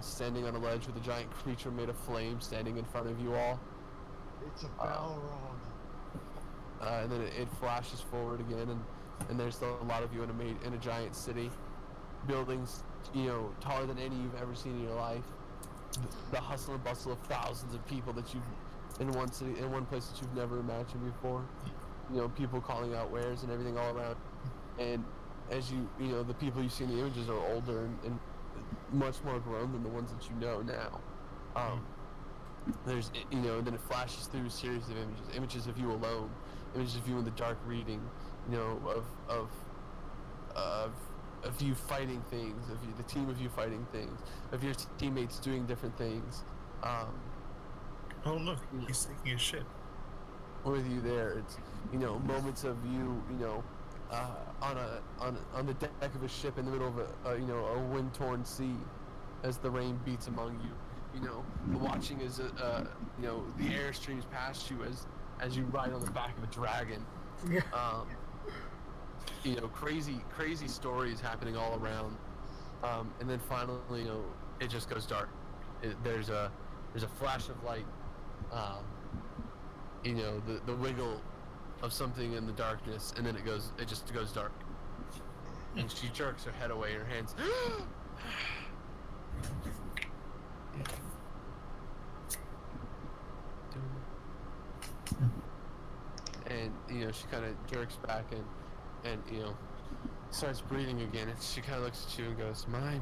standing on a ledge with a giant creature made of flame standing in front of you all. It's a Balrog. And then it flashes forward again, and there's a lot of you in a giant city, buildings, taller than any you've ever seen in your life. The hustle and bustle of thousands of people that you've in one place that you've never imagined before. People calling out wares and everything all around. And as the people you see in the images are older and much more grown than the ones that you know now. There's, and then it flashes through a series of images of you alone, images of you in the dark reading, of you fighting things, of you, the team of you fighting things, of your teammates doing different things. Oh look, he's taking a shit. With you there, it's moments of you, on the deck of a ship in the middle of a wind-torn sea, as the rain beats among you. Watching as the air streams past you as you ride on the back of a dragon. Crazy stories happening all around. And then finally, it just goes dark. There's a flash of light. The wiggle of something in the darkness, and then it just goes dark. And she jerks her head away, her hands. And she kind of jerks back and starts breathing again, and she kind of looks at you and goes, my,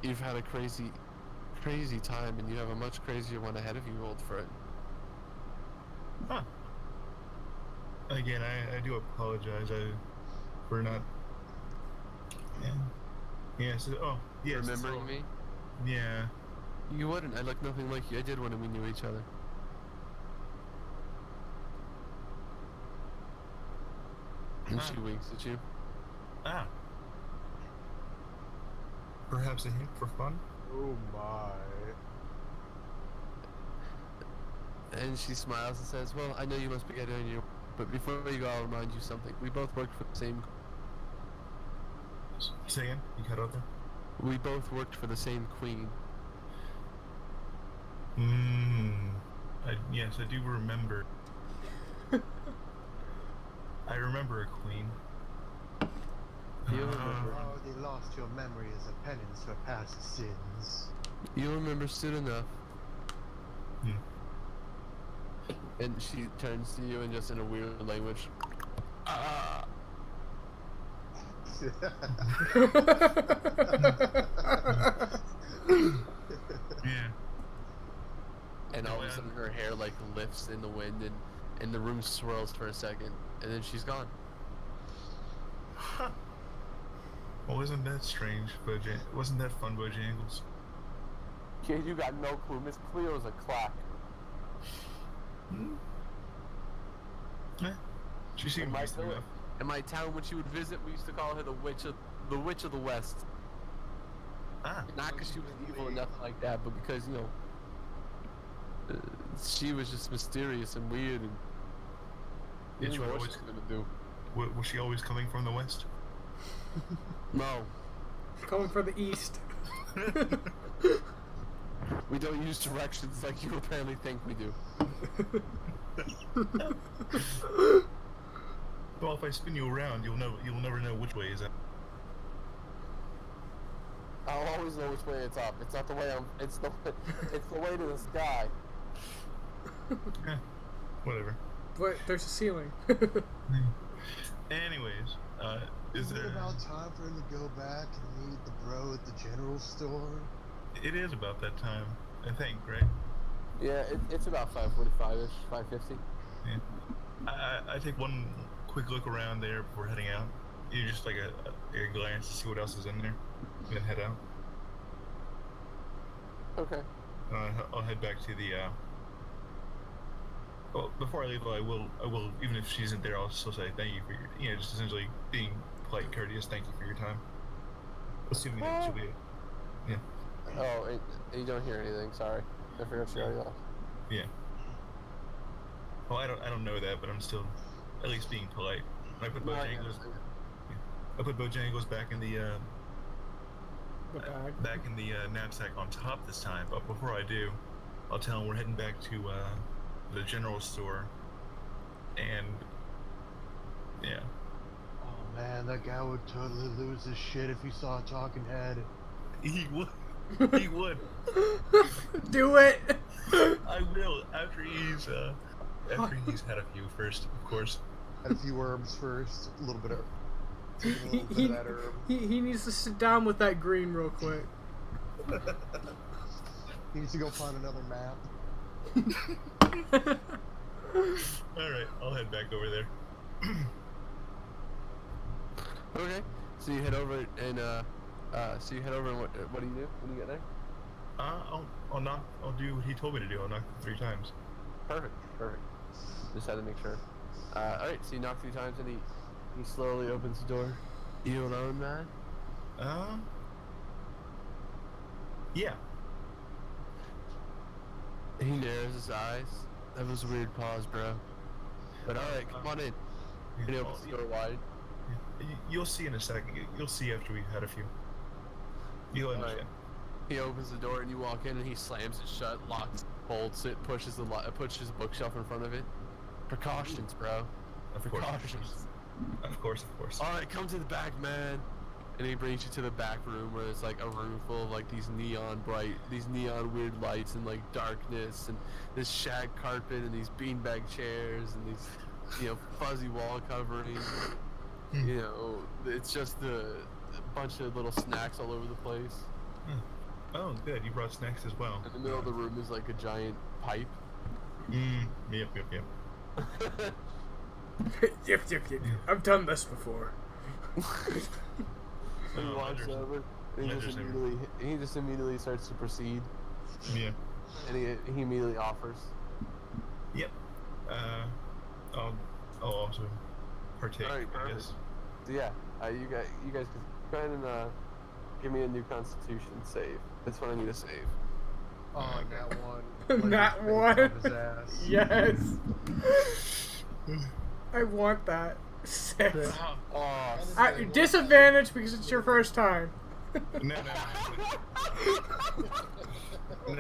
you've had a crazy time, and you have a much crazier one ahead of you, old friend. Huh. Again, I do apologize for not. Yeah. Yes. Remembering me? Yeah. You wouldn't. I look nothing like you. I did when we knew each other. And she winks at you. Ah. Perhaps a hint for fun? Oh my. And she smiles and says, well, I know you must be getting on your... But before you go, I'll remind you something. We both worked for the same... Say again? You cut out there? We both worked for the same queen. Yes, I do remember. I remember a queen. You remember? Oh, they lost your memory as a penance for past sins. You remember soon enough. Hmm. And she turns to you and just in a weird language. Ah. Yeah. And all of a Yeah. sudden her hair like lifts in the wind and the room swirls for a second and then she's gone. Well, wasn't that strange, wasn't that fun, Bojangles? Kid, you got no clue. Miss Cleo's a clock. Eh, she seemed In my decent village, enough. in my town when she would visit, we used to call her the witch of the West. Ah, Not because she was evil or nothing like that, but because she was just mysterious and weird and Yeah, didn't she know would what always- she was gonna do. was she always coming from the west? No, Coming from the east. we don't use directions like you apparently think we do. Well, if I spin you around, you'll never know which way is up. I'll always know which way it's up. It's not the way it's the way to the sky. Eh, whatever. But there's a ceiling. Anyways, is Isn't it there? about time for him to go back and meet the bro at the general store? It is about that time, I think, right? Yeah, it's about 5:45ish, 5:50. I take one quick look around there before heading out. You just like a glance to see what else is in there, and then head out. Okay. I'll head back to the. Well, before I leave, I will. Even if she isn't there, I'll still say thank you for your. Just essentially being polite, and courteous. Thank you for your time. Assuming that she'll be. Yeah. Oh, you don't hear anything. Sorry, I forgot she already left. Yeah. Well, I don't know that, but I'm still, at least being polite. I put Bojangles back in the The bag. back in the knapsack on top this time. But before I do, I'll tell him we're heading back to the general store. And yeah, Oh man, that guy would totally lose his shit if he saw a talking head. he would. He would. Do it. I will after he's had a few first, of course. Had a few herbs first, a little bit of, take a He, little bit he, of that herb. he needs to sit down with that green real quick. He needs to go find another map. All right, I'll head back over there. Okay. So you head over and what do you do when you get there? I'll do what he told me to do. I'll knock 3 times. Perfect. Just had to make sure. Alright, so you knock 3 times and he slowly opens the door. You alone, man? Yeah. He narrows his eyes. That was a weird pause, bro. But alright, come on in. And he opens the door wide. You'll see in a second. You'll see after we've had a few. You'll Alright. understand. He opens the door and you walk in and he slams it shut, locks, bolts it, pushes the bookshelf in front of it. Precautions, bro. Of course. Precautions. Of course. Alright, come to the back, man. And he brings you to the back room where it's like a room full of like these neon weird lights and like darkness and this shag carpet and these beanbag chairs and these, fuzzy wall covering. It's just a bunch of little snacks all over the place. Oh, good. You brought snacks as well. In the middle of the room is like a giant pipe. Yep. Yep. I've done this before. And he walks Measures- over and measures everything. he just immediately starts to proceed Yeah. and he immediately offers. Yep. I'll also partake, Alright, I perfect. guess. So yeah, you guys can go ahead and give me a new Constitution save. That's what I need to save. Oh, that one. That Laser one. face off his ass. Yes. I want that. 6. Oh, Disadvantage because it's your first time. No. No.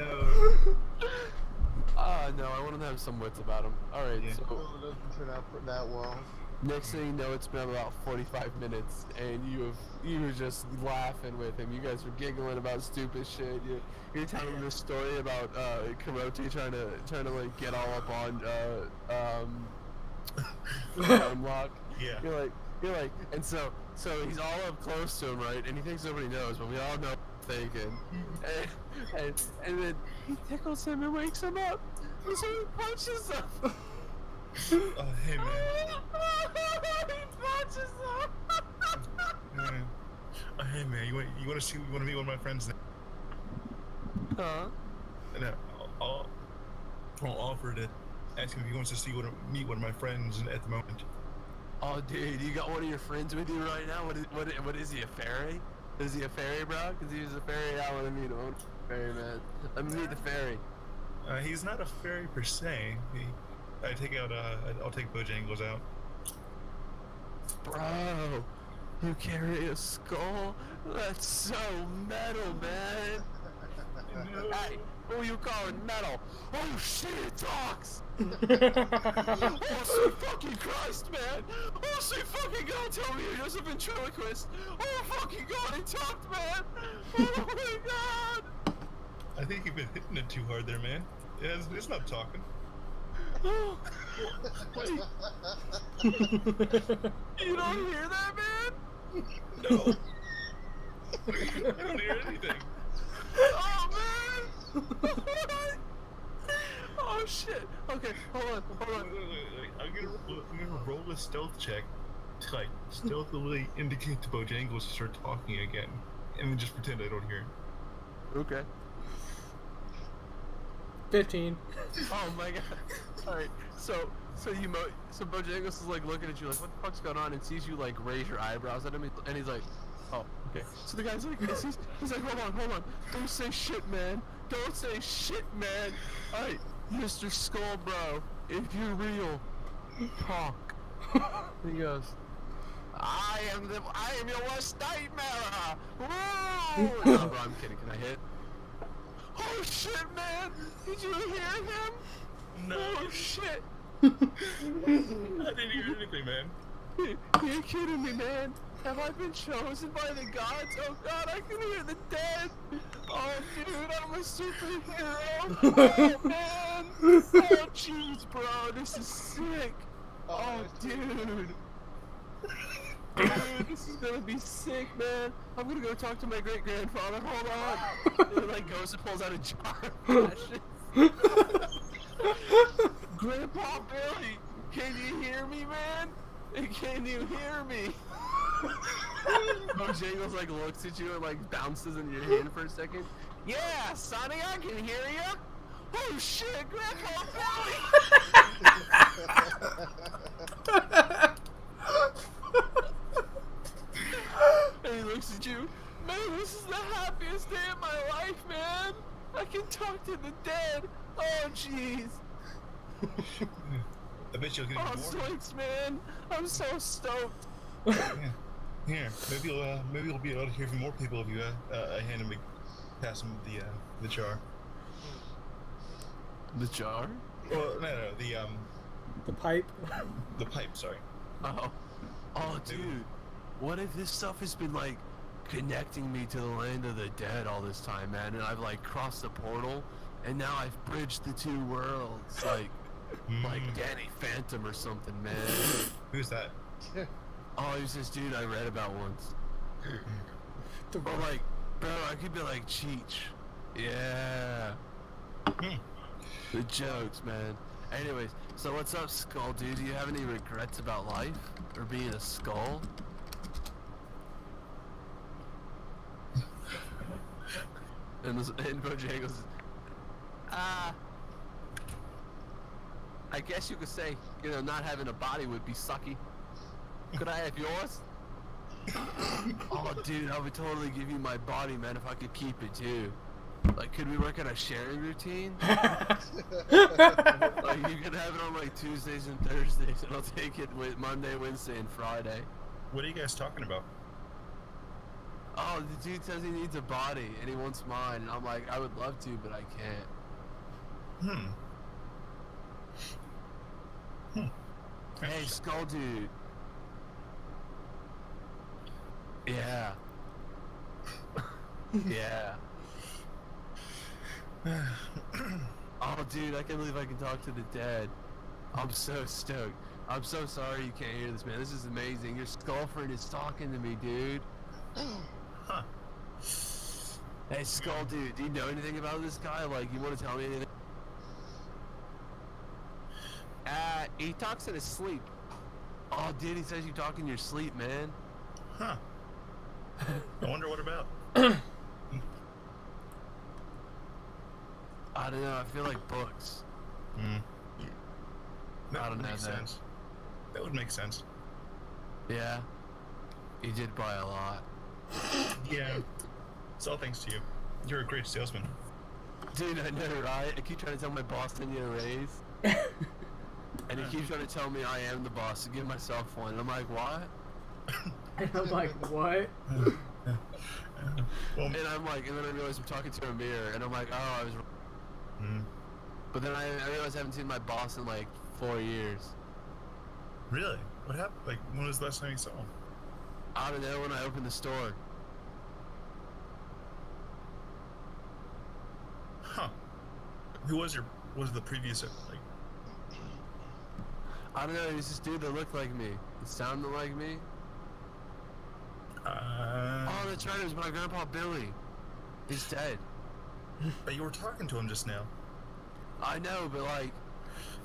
no, I want to have some wits about him. All right, Yeah. so Oh, it doesn't turn out that well. Next thing you know, it's been about 45 minutes, and you were just laughing with him. You guys were giggling about stupid shit. You're telling him this story about Karote trying to like get all up on Unlock. Yeah. You're like, and so he's all up close to him, right? And he thinks nobody knows, but we all know what he's thinking. And then he tickles him and wakes him up. And so he punches him. Oh, hey man. He punches him. Yeah. Oh, hey man, you want to meet one of my friends now? Huh? And I'll offer to ask him if he wants to meet one of my friends at the moment. Oh, dude, you got one of your friends with you right now? What is he, a fairy? Is he a fairy, bro? Because he was a fairy, I want to meet him. Fairy, man. Let me meet the fairy. He's not a fairy per se. I'll take Bojangles out. Bro, you carry a skull? That's so metal, man. Hey, who you calling metal? Oh shit, it talks! Oh, sweet fucking Christ, man! Oh, sweet fucking God, tell me you're just a ventriloquist! Oh, fucking God, it talked, man! Oh my God! I think you've been hitting it too hard there, man. It's not talking. Oh, wait. You don't hear that, man? No. I don't hear anything. Oh, man! Oh, shit. Okay, hold on. Wait. I'm gonna roll a stealth check to like stealthily indicate to Bojangles to start talking again, and then just pretend I don't hear him. Okay. 15. Oh my God. Alright, so Bojangles is like looking at you like, what the fuck's going on? And sees you like raise your eyebrows at him, and he's like, oh, okay. So the guy's like, he's like, hold on. Don't say shit, man. Don't say shit, man. Alright, Mr. Skull Bro, if you're real, talk. He goes, I am your worst nightmare. Woo! No, bro, I'm kidding. Can I hit? Oh shit, man! Did you hear him? No. Oh shit! I didn't hear anything, man. You're kidding me, man? Have I been chosen by the gods? Oh God, I can hear the dead! Oh dude, I'm a superhero! Oh man! Oh jeez, bro, this is sick! Oh dude! Dude, this is gonna be sick, man. I'm gonna go talk to my great-grandfather. Hold on. And he like goes and pulls out a jar of ashes. Grandpa Billy, can you hear me, man? Can you hear me? Bojangles like looks at you and like bounces in your hand for a second. Yeah, Sonny, I can hear you. Oh shit, Grandpa Billy! And he looks at you. Man, this is the happiest day of my life, man. I can talk to the dead. Oh, jeez. I bet you'll get Oh, more. thanks, man. I'm so stoked. Yeah. Here, maybe you'll be able to hear from more people if you hand him, pass him the jar. The jar? Well, no, The pipe. the pipe. Sorry. Oh, dude. What if this stuff has been like connecting me to the land of the dead all this time, man? And I've like crossed the portal, and now I've bridged the two worlds, like Danny Phantom or something, man. Who's that? Oh, he was this dude I read about once. Or like, bro, I could be like Cheech. Yeah. The jokes, man. Anyways, so what's up, Skull dude? Do you have any regrets about life? Or being a skull? And Bojangles, I guess you could say, not having a body would be sucky. Could I have yours? Oh, dude, I would totally give you my body, man, if I could keep it, too. Like, could we work on a sharing routine? Like, you can have it on, like, Tuesdays and Thursdays, and I'll take it with Monday, Wednesday, and Friday. What are you guys talking about? Oh, the dude says he needs a body, and he wants mine, and I'm like, I would love to, but I can't. Hey, Skull Dude, Yeah. Oh, dude, I can't believe I can talk to the dead. I'm so stoked. I'm so sorry you can't hear this, man. This is amazing. Your skull friend is talking to me, dude. Huh. Hey, Skull, dude, do you know anything about this guy? Like, you want to tell me anything? He talks in his sleep. Oh, dude, he says you talk in your sleep, man. Huh. I wonder what about. I don't know. I feel like books. That I don't would know, make man. sense. That would make sense. Yeah. He did buy a lot. Yeah. It's all thanks to you. You're a great salesman. Dude, I know, right? I keep trying to tell my boss to get a raise. And he keeps trying to tell me I am the boss to give myself one. And I'm like, what? And I'm like, what? Well, And I'm like, and then I realize I'm talking to a mirror. And I'm like, oh, I was wrong. But then I realized I haven't seen my boss in like 4 years. really? What happened? Like, when was the last time you saw him? I don't know, when I opened the store. Huh. Who was the previous, like... I don't know, he was this dude that looked like me. He sounded like me. Oh, that's right, it was my grandpa Billy. He's dead. But you were talking to him just now. I know, but like,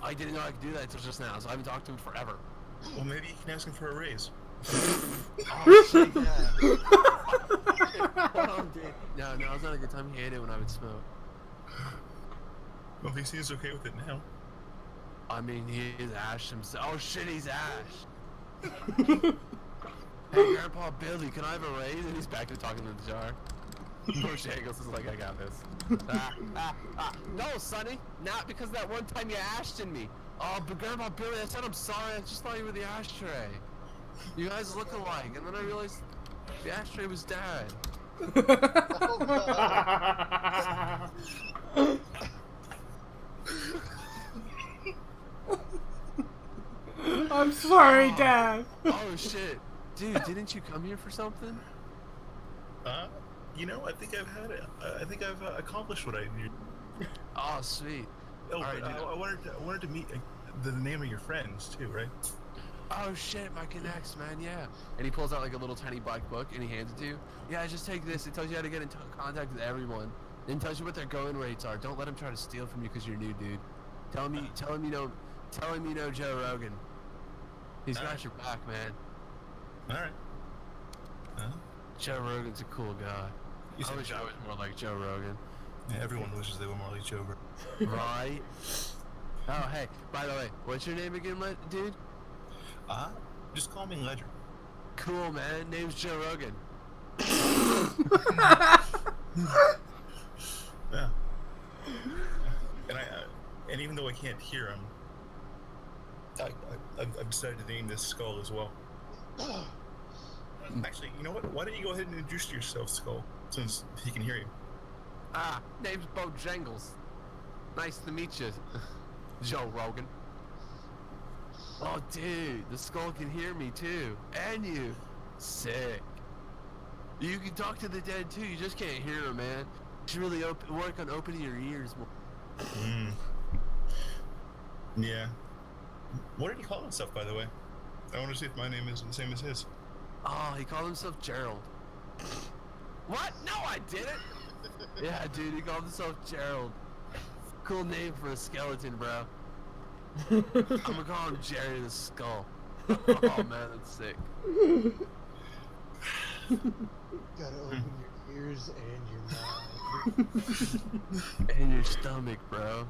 I didn't know I could do that until just now, so I haven't talked to him forever. Well, maybe you can ask him for a raise. Oh, shit, yeah. Hold on, dude. No, it's not a good time. He hated it when I would smoke. Well, if he seems okay with it now. I mean, he is Ash himself. Oh shit, he's Ash. Hey, Grandpa Billy, can I have a raise? And he's back to talking to the jar. Poor Shagos is like, I got this. No, Sonny, not because that one time you ashton me. Oh, but Grandpa Billy, I said I'm sorry. I just thought you were the ashtray. You guys look alike, and then I realized the ashtray was Dad. Oh, God. I'm sorry, Dad. Oh shit, dude, didn't you come here for something? You know, I think I've accomplished what I need. Oh sweet. Oh, Alright, but dude. I wanted to meet the name of your friends too, right? Oh shit, my connects, man, yeah. And he pulls out like a little tiny black book and he hands it to you. Yeah, just take this. It tells you how to get in contact with everyone. Then tells you what their going rates are. Don't let him try to steal from you because you're new, dude. Tell him you know Joe Rogan. He's got your back, man. All right. Joe Rogan's a cool guy. You I said wish I Joe. was more like Joe Rogan. Yeah, everyone wishes they were more like Joe. Right? Oh, hey, by the way, what's your name again, dude? Just call me Ledger. Cool, man. Name's Joe Rogan. Yeah. And even though I can't hear him, I've decided to name this Skull as well. Actually, you know what? Why don't you go ahead and introduce yourself, Skull, since he can hear you. Name's Bojangles. Nice to meet you, Joe Rogan. Oh, dude, the Skull can hear me too, and you. Sick. You can talk to the dead too. You just can't hear them, man. You should really work on opening your ears more. Yeah. What did he call himself, by the way? I want to see if my name is the same as his. Oh, he called himself Gerald. What? No, I didn't. Yeah, dude, he called himself Gerald. Cool name for a skeleton, bro. I'm gonna call him Jerry the Skull. Oh man, that's sick. Gotta open your ears and your mouth. And your stomach, bro.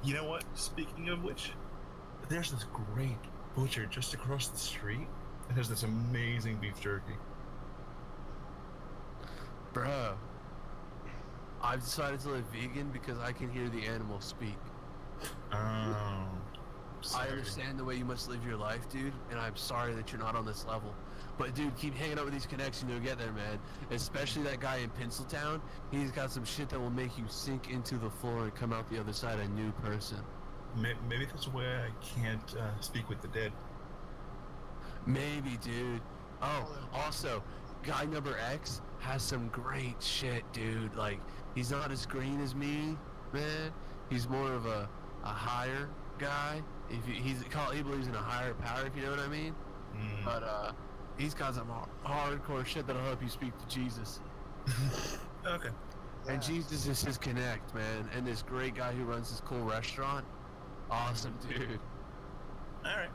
You know what? Speaking of which, there's this great butcher just across the street that has this amazing beef jerky. Bro, I've decided to live vegan because I can hear the animals speak. Oh. I understand the way you must live your life, dude, and I'm sorry that you're not on this level. But dude, keep hanging out with these connections, you'll get there, man. Especially that guy in Pinseltown. He's got some shit that will make you sink into the floor and come out the other side a new person. Maybe that's why I can't speak with the dead. Maybe, dude. Oh, also, guy number X has some great shit, dude. Like, he's not as green as me, man. He's more of a higher guy. If he believes in a higher power, if you know what I mean. But he's got some hardcore shit that'll help you speak to Jesus. Okay. And Jesus is his connect, man. And this great guy who runs this cool restaurant. Awesome, dude. Alright.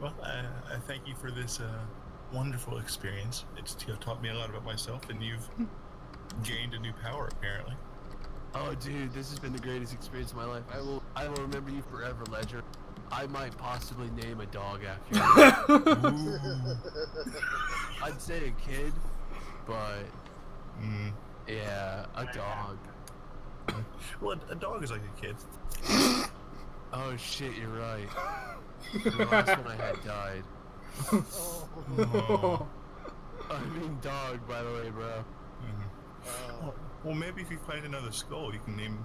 Well, I thank you for this wonderful experience. It's taught me a lot about myself, and you've gained a new power, apparently. Oh, dude, this has been the greatest experience of my life. I will remember you forever, Ledger. I might possibly name a dog after you. I'd say a kid, but yeah, a dog. Well, a dog is like a kid. Oh shit, you're right. The last one I had died. Oh. I mean dog, by the way, bro. Well, maybe if you find another skull, you can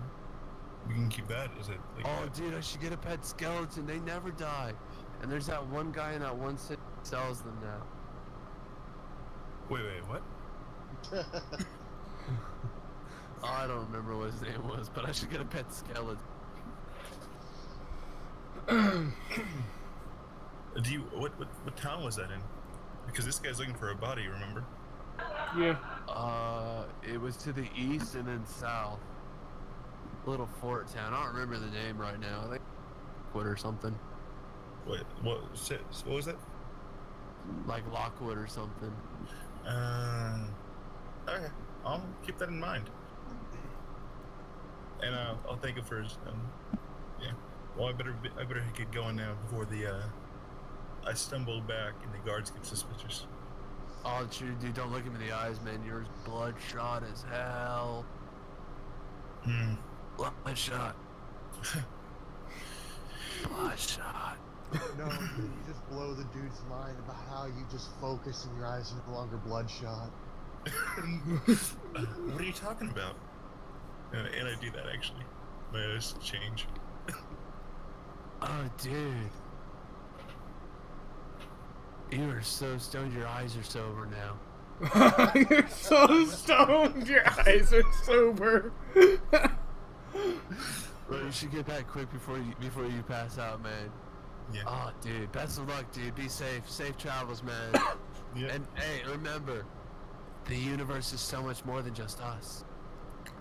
keep that as a. Like, Oh, dude, I should get a pet skeleton. They never die. And there's that one guy in that one city who sells them now. Wait, what? Oh, I don't remember what his name was, but I should get a pet skeleton. What town was that in? Because this guy's looking for a body, remember? Yeah. It was to the east and then south. Little fort town. I don't remember the name right now. I think Lockwood or something. What was that? Like Lockwood or something. Okay, I'll keep that in mind. And I'll thank you for his, yeah. Well, I better get going now before I stumble back and the guards get suspicious. Oh, dude, don't look him in the eyes, man. You're bloodshot as hell. Bloodshot. Bloodshot. No, you just blow the dude's mind about how you just focus and your eyes are no longer bloodshot. What are you talking about? And I do that actually. My eyes change. Oh, dude. You are so stoned, your eyes are sober now. You're so stoned. Your eyes are sober. Bro, you should get back quick before you pass out, man. Yeah. Oh, dude, best of luck, dude. Be safe. Safe travels, man. Yeah. And hey, remember, the universe is so much more than just us.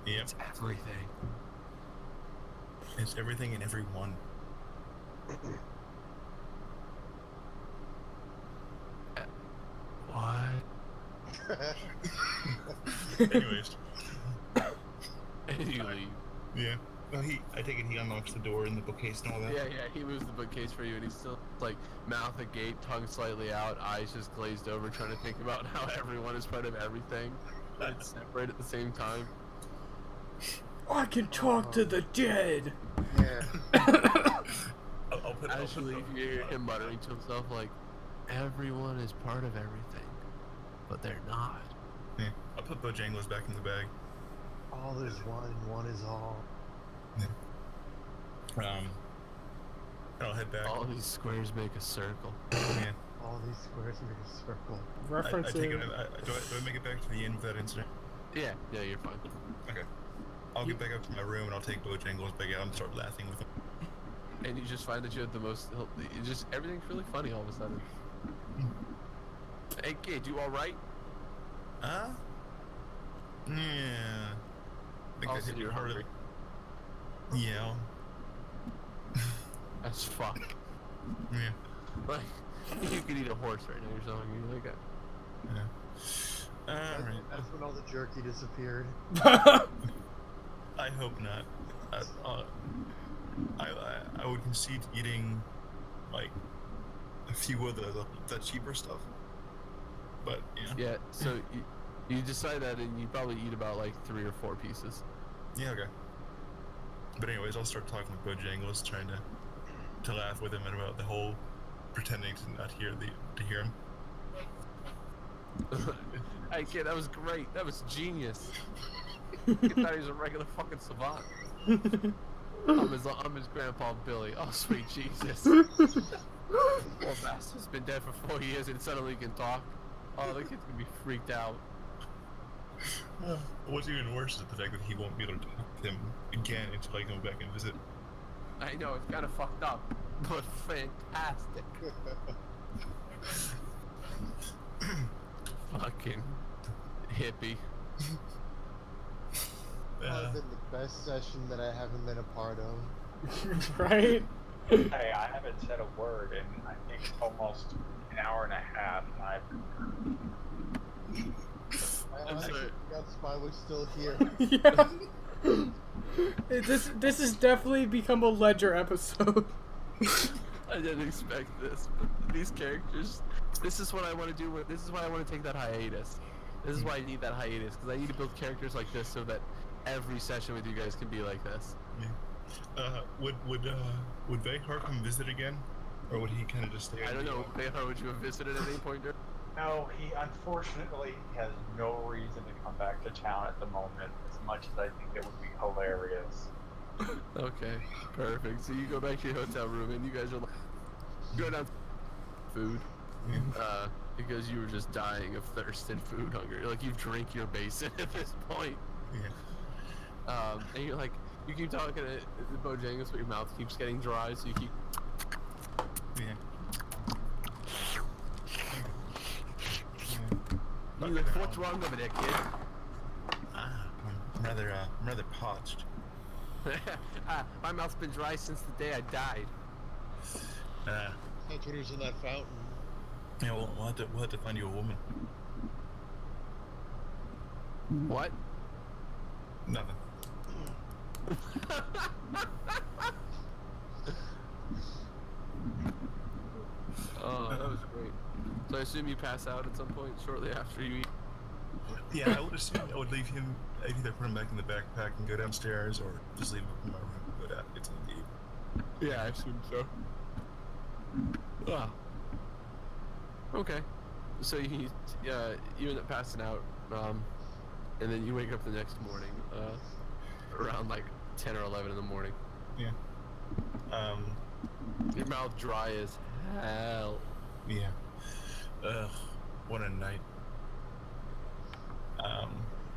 Yep. It's everything. It's everything and everyone. What? Anyways. And you leave. Yeah. No, I take it he unlocks the door and the bookcase and all that. Yeah, he moves the bookcase for you, and he's still like mouth agape, tongue slightly out, eyes just glazed over, trying to think about how everyone is part of everything, but it's separate at the same time. I can talk to the dead. Yeah. I'll put As you leave, you hear him muttering to himself like, "Everyone is part of everything, but they're not." Yeah. I'll put Bojangles back in the bag. All is one and one is all. And I'll head back. All these squares make a circle. Yeah. All these squares make a circle. I take it. Referencing. Do I make it back to the inn with that incident? Yeah, you're fine. Okay. I'll get back up to my room and I'll take Bojangles back out and start laughing with him. And you just find that you have the most. Just everything's really funny all of a sudden. Hey kid, you all right? Yeah. I think I Also, hit you you're harder. hungry. Yeah. As fuck. Yeah. Like, you could eat a horse right now. You're so hungry. Like, Yeah. Alright. That's when all the jerky disappeared. I hope not. I would concede eating like a few of the cheaper stuff. But yeah. So you decide that, and you probably eat about like 3 or 4 pieces. Yeah, okay. But anyways, I'll start talking with Bojangles, trying to laugh with him about the whole pretending to not hear to hear him. Hey kid, that was great. That was genius. You thought he was a regular fucking savant. I'm his grandpa Billy. Oh sweet Jesus. Poor bastard's been dead for 4 years and suddenly can talk. Oh, the kid's gonna be freaked out. What's even worse is the fact that he won't be able to talk to him again until I come back and visit. I know, it's kind of fucked up, but fantastic. Fucking hippie. Probably been the best session that I haven't been a part of. Right? Hey, I haven't said a word in I think almost an hour and a half. I I'm honestly sorry. forgot Spy was still here. Yeah. This has definitely become a Ledger episode. I didn't expect this, but these characters. This is what I want to do. This is why I want to take that hiatus. This is why I need that hiatus, because I need to build characters like this so that every session with you guys can be like this. Would Vehar come visit again, or would he kind of just stay? I don't know. Behar, would you have visited at any point? No, he unfortunately has no reason to come back to town at the moment, as much as I think it would be hilarious. Okay, perfect. So you go back to your hotel room and you guys are like, go down food, because you were just dying of thirst and food hunger. Like you've drank your basin at this point. Yeah. And you're like, you keep talking to Bojangles, but your mouth keeps getting dry, so you keep. Yeah. You're like, what's wrong over there, kid? I'm rather parched. My mouth's been dry since the day I died. Introducing that fountain. Yeah, we'll have to find you a woman. What? Nothing. Oh, that was great. So I assume you pass out at some point shortly after you eat. Yeah, I would assume I would leave him. I'd either put him back in the backpack and go downstairs, or just leave him in my room and go down and get something to eat. Yeah, I assume so. Ah. Okay. So you end up passing out, and then you wake up the next morning, around like 10 or 11 in the morning. Yeah. Your mouth dry as hell. Yeah. Ugh. What a night.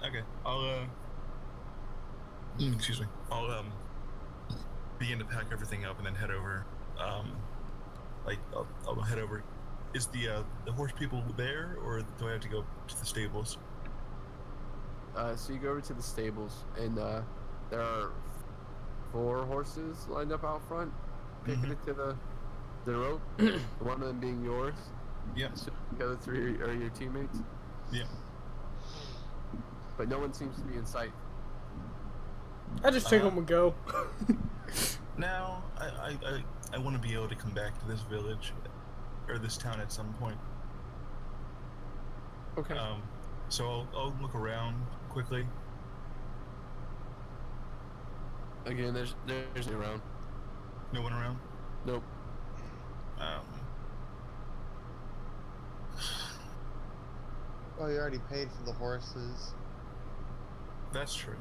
Okay. I'll excuse me. I'll begin to pack everything up and then head over. I'll head over. Is the horse people there, or do I have to go to the stables? So you go over to the stables, and there are 4 horses lined up out front, picking it to the rope. One of them being yours. Yeah. So the other 3 are your teammates. Yeah. But no one seems to be in sight. I just take them and go. Now, I want to be able to come back to this village, or this town at some point. Okay. So I'll look around quickly. Again, there's no around. No one around? Nope. Oh, you already paid for the horses. That's true.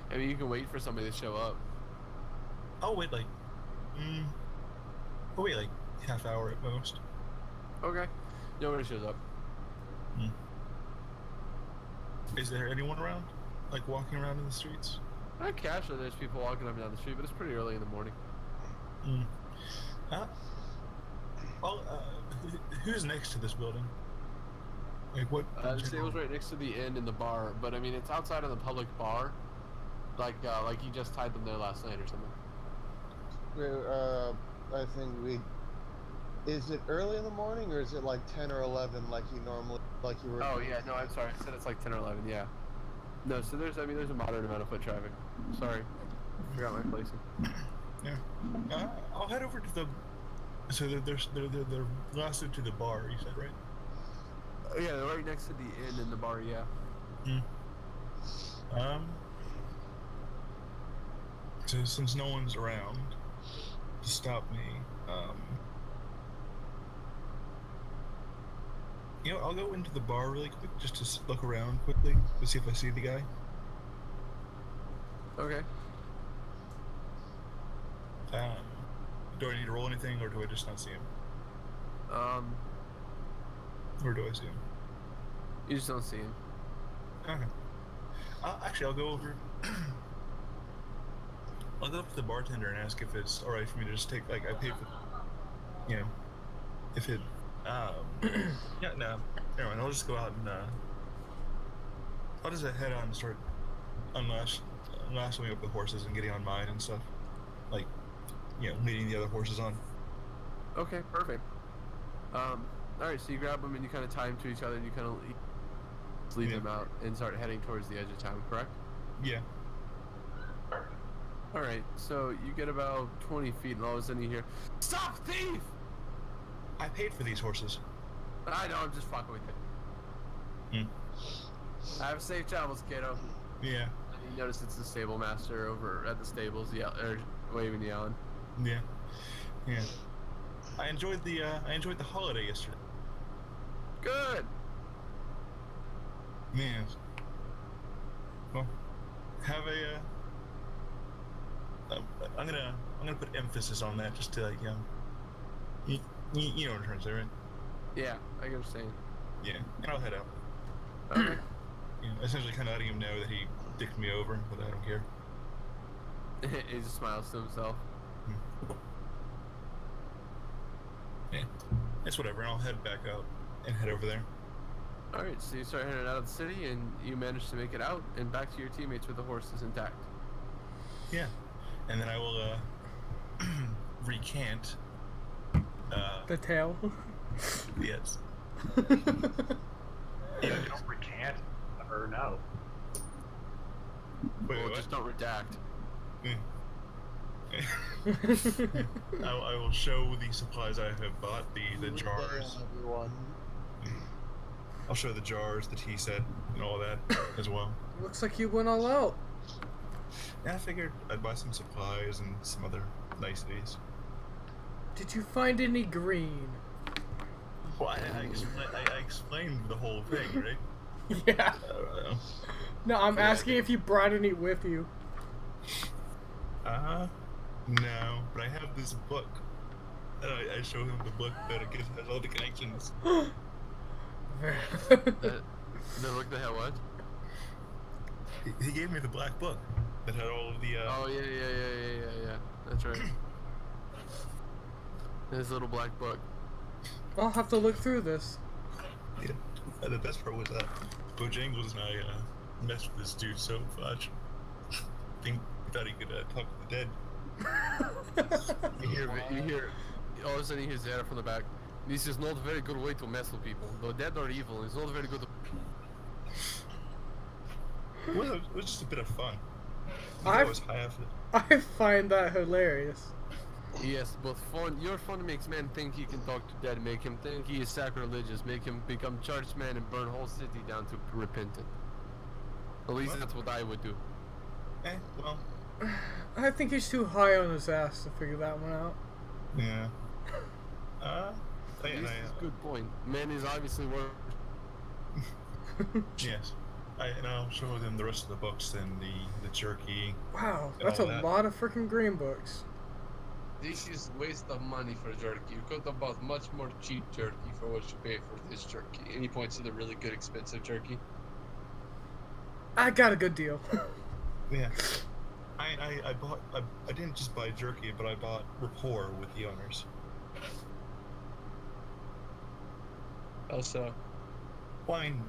I mean, you can wait for somebody to show up. I'll wait like half hour at most. Okay. Nobody shows up. Is there anyone around? Like walking around in the streets? Not casually, there's people walking up and down the street, but it's pretty early in the morning. Who's next to this building? Like what? The stable's right next to the inn and the bar, but I mean, it's outside of the public bar. Like you just tied them there last night or something. I think we. Is it early in the morning, or is it like 10 or 11, like you normally, like you were? Oh yeah, no, I'm sorry. I said it's like 10 or 11. Yeah. No, so there's a moderate amount of foot traffic. Sorry, I forgot my placing. Yeah. I'll head over to the. So they're lasted to the bar. You said, right? Yeah, they're right next to the inn and the bar. Yeah. So since no one's around to stop me, I'll go into the bar really quick just to look around quickly to see if I see the guy. Okay. Do I need to roll anything, or do I just not see him? Where do I see him? You just don't see him. Okay. Actually, I'll go over. I'll go up to the bartender and ask if it's all right for me to just take, like, I paid for, you know, if it, yeah, no, never mind. I'll just go out and, I'll just head on and start unlassoing up the horses and getting on mine and stuff, like, you know, leading the other horses on. Okay, perfect. All right, so you grab them and you kind of tie them to each other and you kind of lead them out and start heading towards the edge of town, correct? Yeah. All right, so you get about 20 feet and all of a sudden you hear, "Stop, thief!" I paid for these horses. I know, I'm just fucking with you. Have safe travels, kiddo. Yeah. And you notice it's the stable master over at the stables, waving, yelling. Yeah. Yeah. I enjoyed the holiday yesterday. Good. Man. Well, have a. I'm gonna put emphasis on that just to, like, you know, you know what I'm trying to say, right? Yeah, I get what you're saying. Yeah, and I'll head out. Okay. You know, essentially, kind of letting him know that he dicked me over, but I don't care. He just smiles to himself. Yeah, it's whatever. And I'll head back out and head over there. All right, so you start heading out of the city and you manage to make it out and back to your teammates with the horses intact. Yeah, and then I will recant. The tail. Yes. Yeah, don't recant or no. Wait, Well, what? just don't redact. I will show the supplies I have bought, the jars. Everyone. I'll show the jars, the tea set, and all that as well. Looks like you went all out. Yeah, I figured I'd buy some supplies and some other niceties. Did you find any green? Well, I explained the whole thing, right? Yeah. No, I'm Yeah. asking if you brought any with you. No, but I have this book. And I show him the book that it has all the connections. The look that had what? He gave me the black book that had all of the. Oh yeah. That's right. His little black book. I'll have to look through this. Yeah. And the best part was that Bojangles and I messed with this dude so much. Thought he could talk to the dead. You hear, all of a sudden you hear Zara from the back. This is not a very good way to mess with people. The dead are evil. It's not very good. Well, it was just a bit of fun. I was half. I find that hilarious. Yes, but your fun makes man think he can talk to dead, make him think he is sacrilegious, make him become charged man and burn whole city down to repentant. At least What? that's what I would do. Well, I think he's too high on his ass to figure that one out. yeah. This is a good point. Man is obviously worth. Yes. And I'll show them the rest of the books and the jerky. Wow, And that's a all that. lot of freaking green books. This is waste of money for jerky. You could have bought much more cheap jerky for what you pay for this jerky. And he points to the really good expensive jerky. I got a good deal. Yeah. I bought. I didn't just buy jerky, but I bought rapport with the owners. Oh, so? Well, I mean,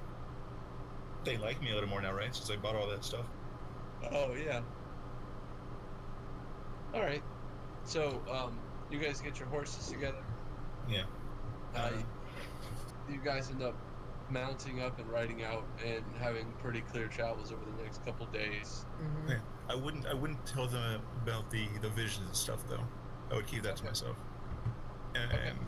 they like me a little more now, right? Since I bought all that stuff. Oh, yeah. Alright. So, you guys get your horses together. Yeah. You guys end up mounting up and riding out and having pretty clear travels over the next couple days. Mhm. Yeah. I wouldn't tell them about the visions and stuff though. I would keep that to myself. And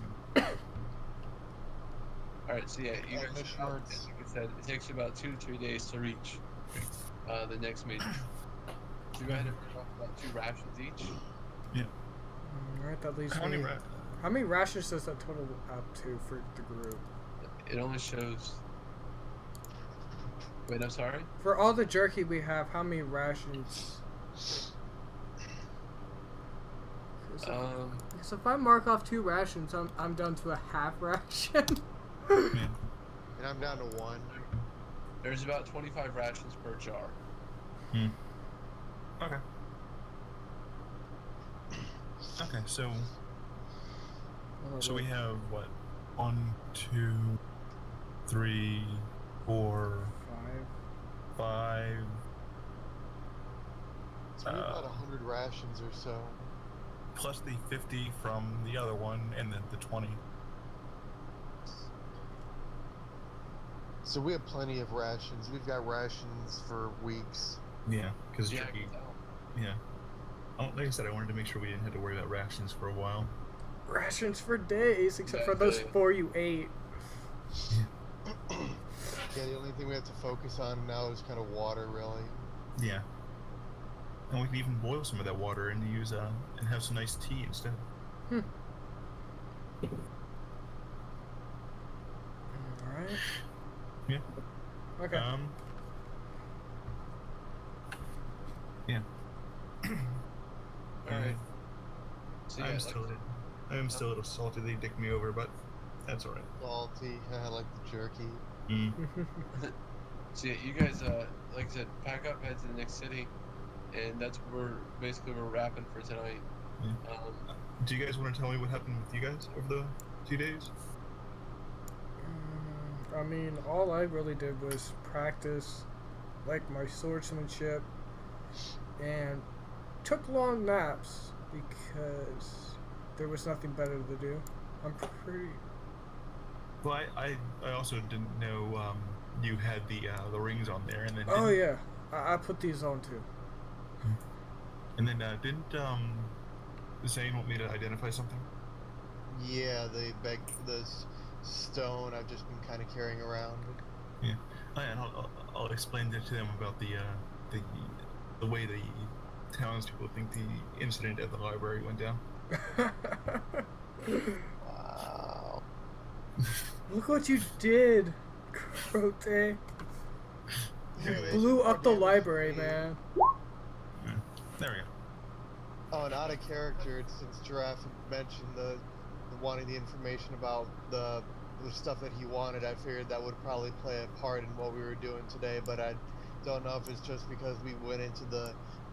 Alright, so yeah, you Yeah, guys mission are out, notes. and like I said, it takes you about 2 to 3 days to reach the next major. So you guys have about 2 rations each. Alright, that leaves how many me. ra- How many rations does that total up to for the group? It only shows. Wait, I'm sorry? For all the jerky we have, how many rations? So if I mark off 2 rations, I'm down to a half ration. Man. And I'm down to 1. There's about 25 rations per jar. Okay. Okay, so we have what? 1, 2, 3, 4, 5. So we have about 100 rations or so. Plus the 50 from the other one, and then the 20. So we have plenty of rations. We've got rations for weeks. Yeah, because Yeah, I Jerky. can tell. Yeah. Like I said, I wanted to make sure we didn't have to worry about rations for a while. Rations for days, except for those 4 you ate. Yeah, the only thing we have to focus on now is kind of water, really. Yeah. And we can even boil some of that water and use and have some nice tea instead. Alright. Yeah. Okay. Yeah. Alright. So yeah, I'm still a little salty they dicked me over, but that's alright. Salty. I like the jerky. so yeah, you guys, like I said, pack up, head to the next city, and that's where we're wrapping for tonight. Yeah. Do you guys want to tell me what happened with you guys over the 2 days? I mean, all I really did was practice, like, my swordsmanship, and took long naps because there was nothing better to do. I'm pretty... Well, I also didn't know you had the rings on there, and then Oh yeah, I put these on too. And then didn't Zane want me to identify something? Yeah, the stone I've just been kind of carrying around. Yeah. Oh, yeah, and I'll explain that to them about the way the townspeople think the incident at the library went down. Wow. Look what you did, Crote. Yeah, they Blew should up the forgive library, me. man. Yeah. There we go. Oh, and out of character, since Giraffe had mentioned the wanting the information about the stuff that he wanted, I figured that would probably play a part in what we were doing today, but I don't know if it's just because we went into the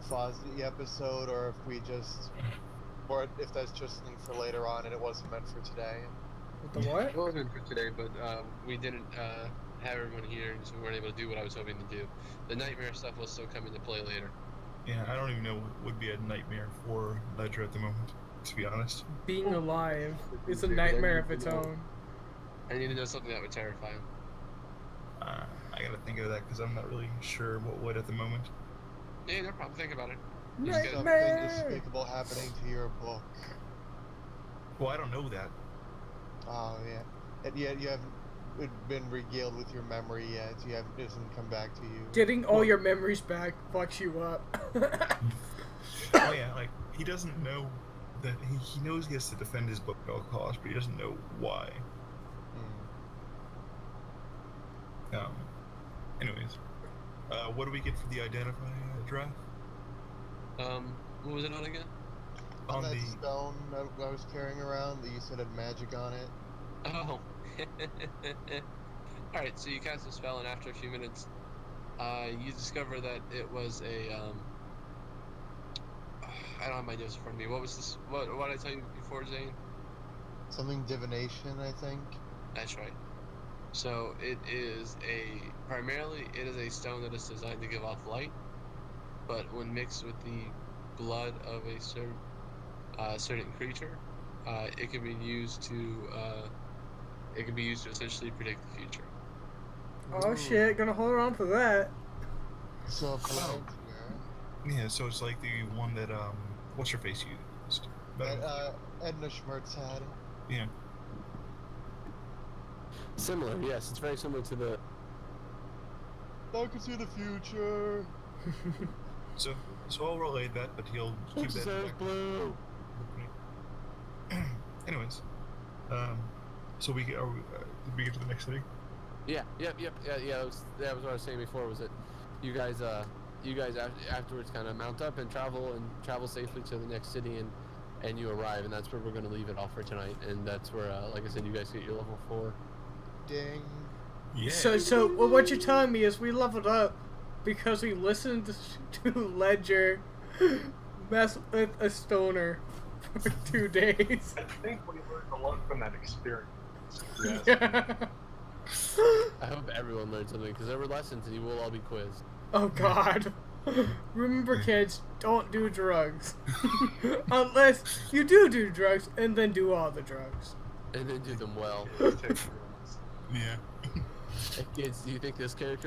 Fozzie episode, or if that's just something for later on and it wasn't meant for today. With the what? It wasn't for today, but we didn't have everyone here, and so we weren't able to do what I was hoping to do. The nightmare stuff will still come into play later. Yeah, I don't even know what would be a nightmare for Ledger at the moment, to be honest. Being alive is a nightmare of its own. I need to know something that would terrify him. I gotta think of that because I'm not really sure what would at the moment. Yeah, no problem. Think about it. Something Nightmare! despicable happening to your book. Well, I don't know that. Oh, yeah. And yet you haven't been regaled with your memory yet. It hasn't come back to you. Getting all your memories back fucks you up. Oh yeah, like he doesn't know that he knows he has to defend his book at all costs, but he doesn't know why. Anyways, what do we get for the identify draft? What was it on again? On On that the stone that I was carrying around that you said had magic on it. Oh. Alright, so you cast a spell, and after a few minutes, you discover that it was a, I don't have my notes in front of me. What was this? What did I tell you before, Zane? Something divination, I think. That's right. So it is primarily it is a stone that is designed to give off light, but when mixed with the blood of a certain creature, it can be used to essentially predict the future. Oh shit, gonna hold on for that. So, yeah, so it's like the one that what's her face used. Edna Schmertz had. Yeah. Similar, yes. It's very similar to the. I can see the future. So I'll relay that, but he'll keep that. In back. Blue. Anyways, so did we get to the next city? Yeah. Yep. Yeah. That was what I was saying before. Was that you guys afterwards kind of mount up and travel safely to the next city, and you arrive, and that's where we're going to leave it off for tonight. And that's where, like I said, you guys get your level 4. Ding. Yeah. So what you're telling me is we leveled up because we listened to Ledger mess with a stoner for 2 days. I think we learned a lot from that experience. Yes. Yeah. I hope everyone learned something because there were lessons and you will all be quizzed. Oh God. Remember, kids, don't do drugs. Unless you do drugs and then do all the drugs. And then do them well. Take drugs. Yeah. Hey kids, do you think this character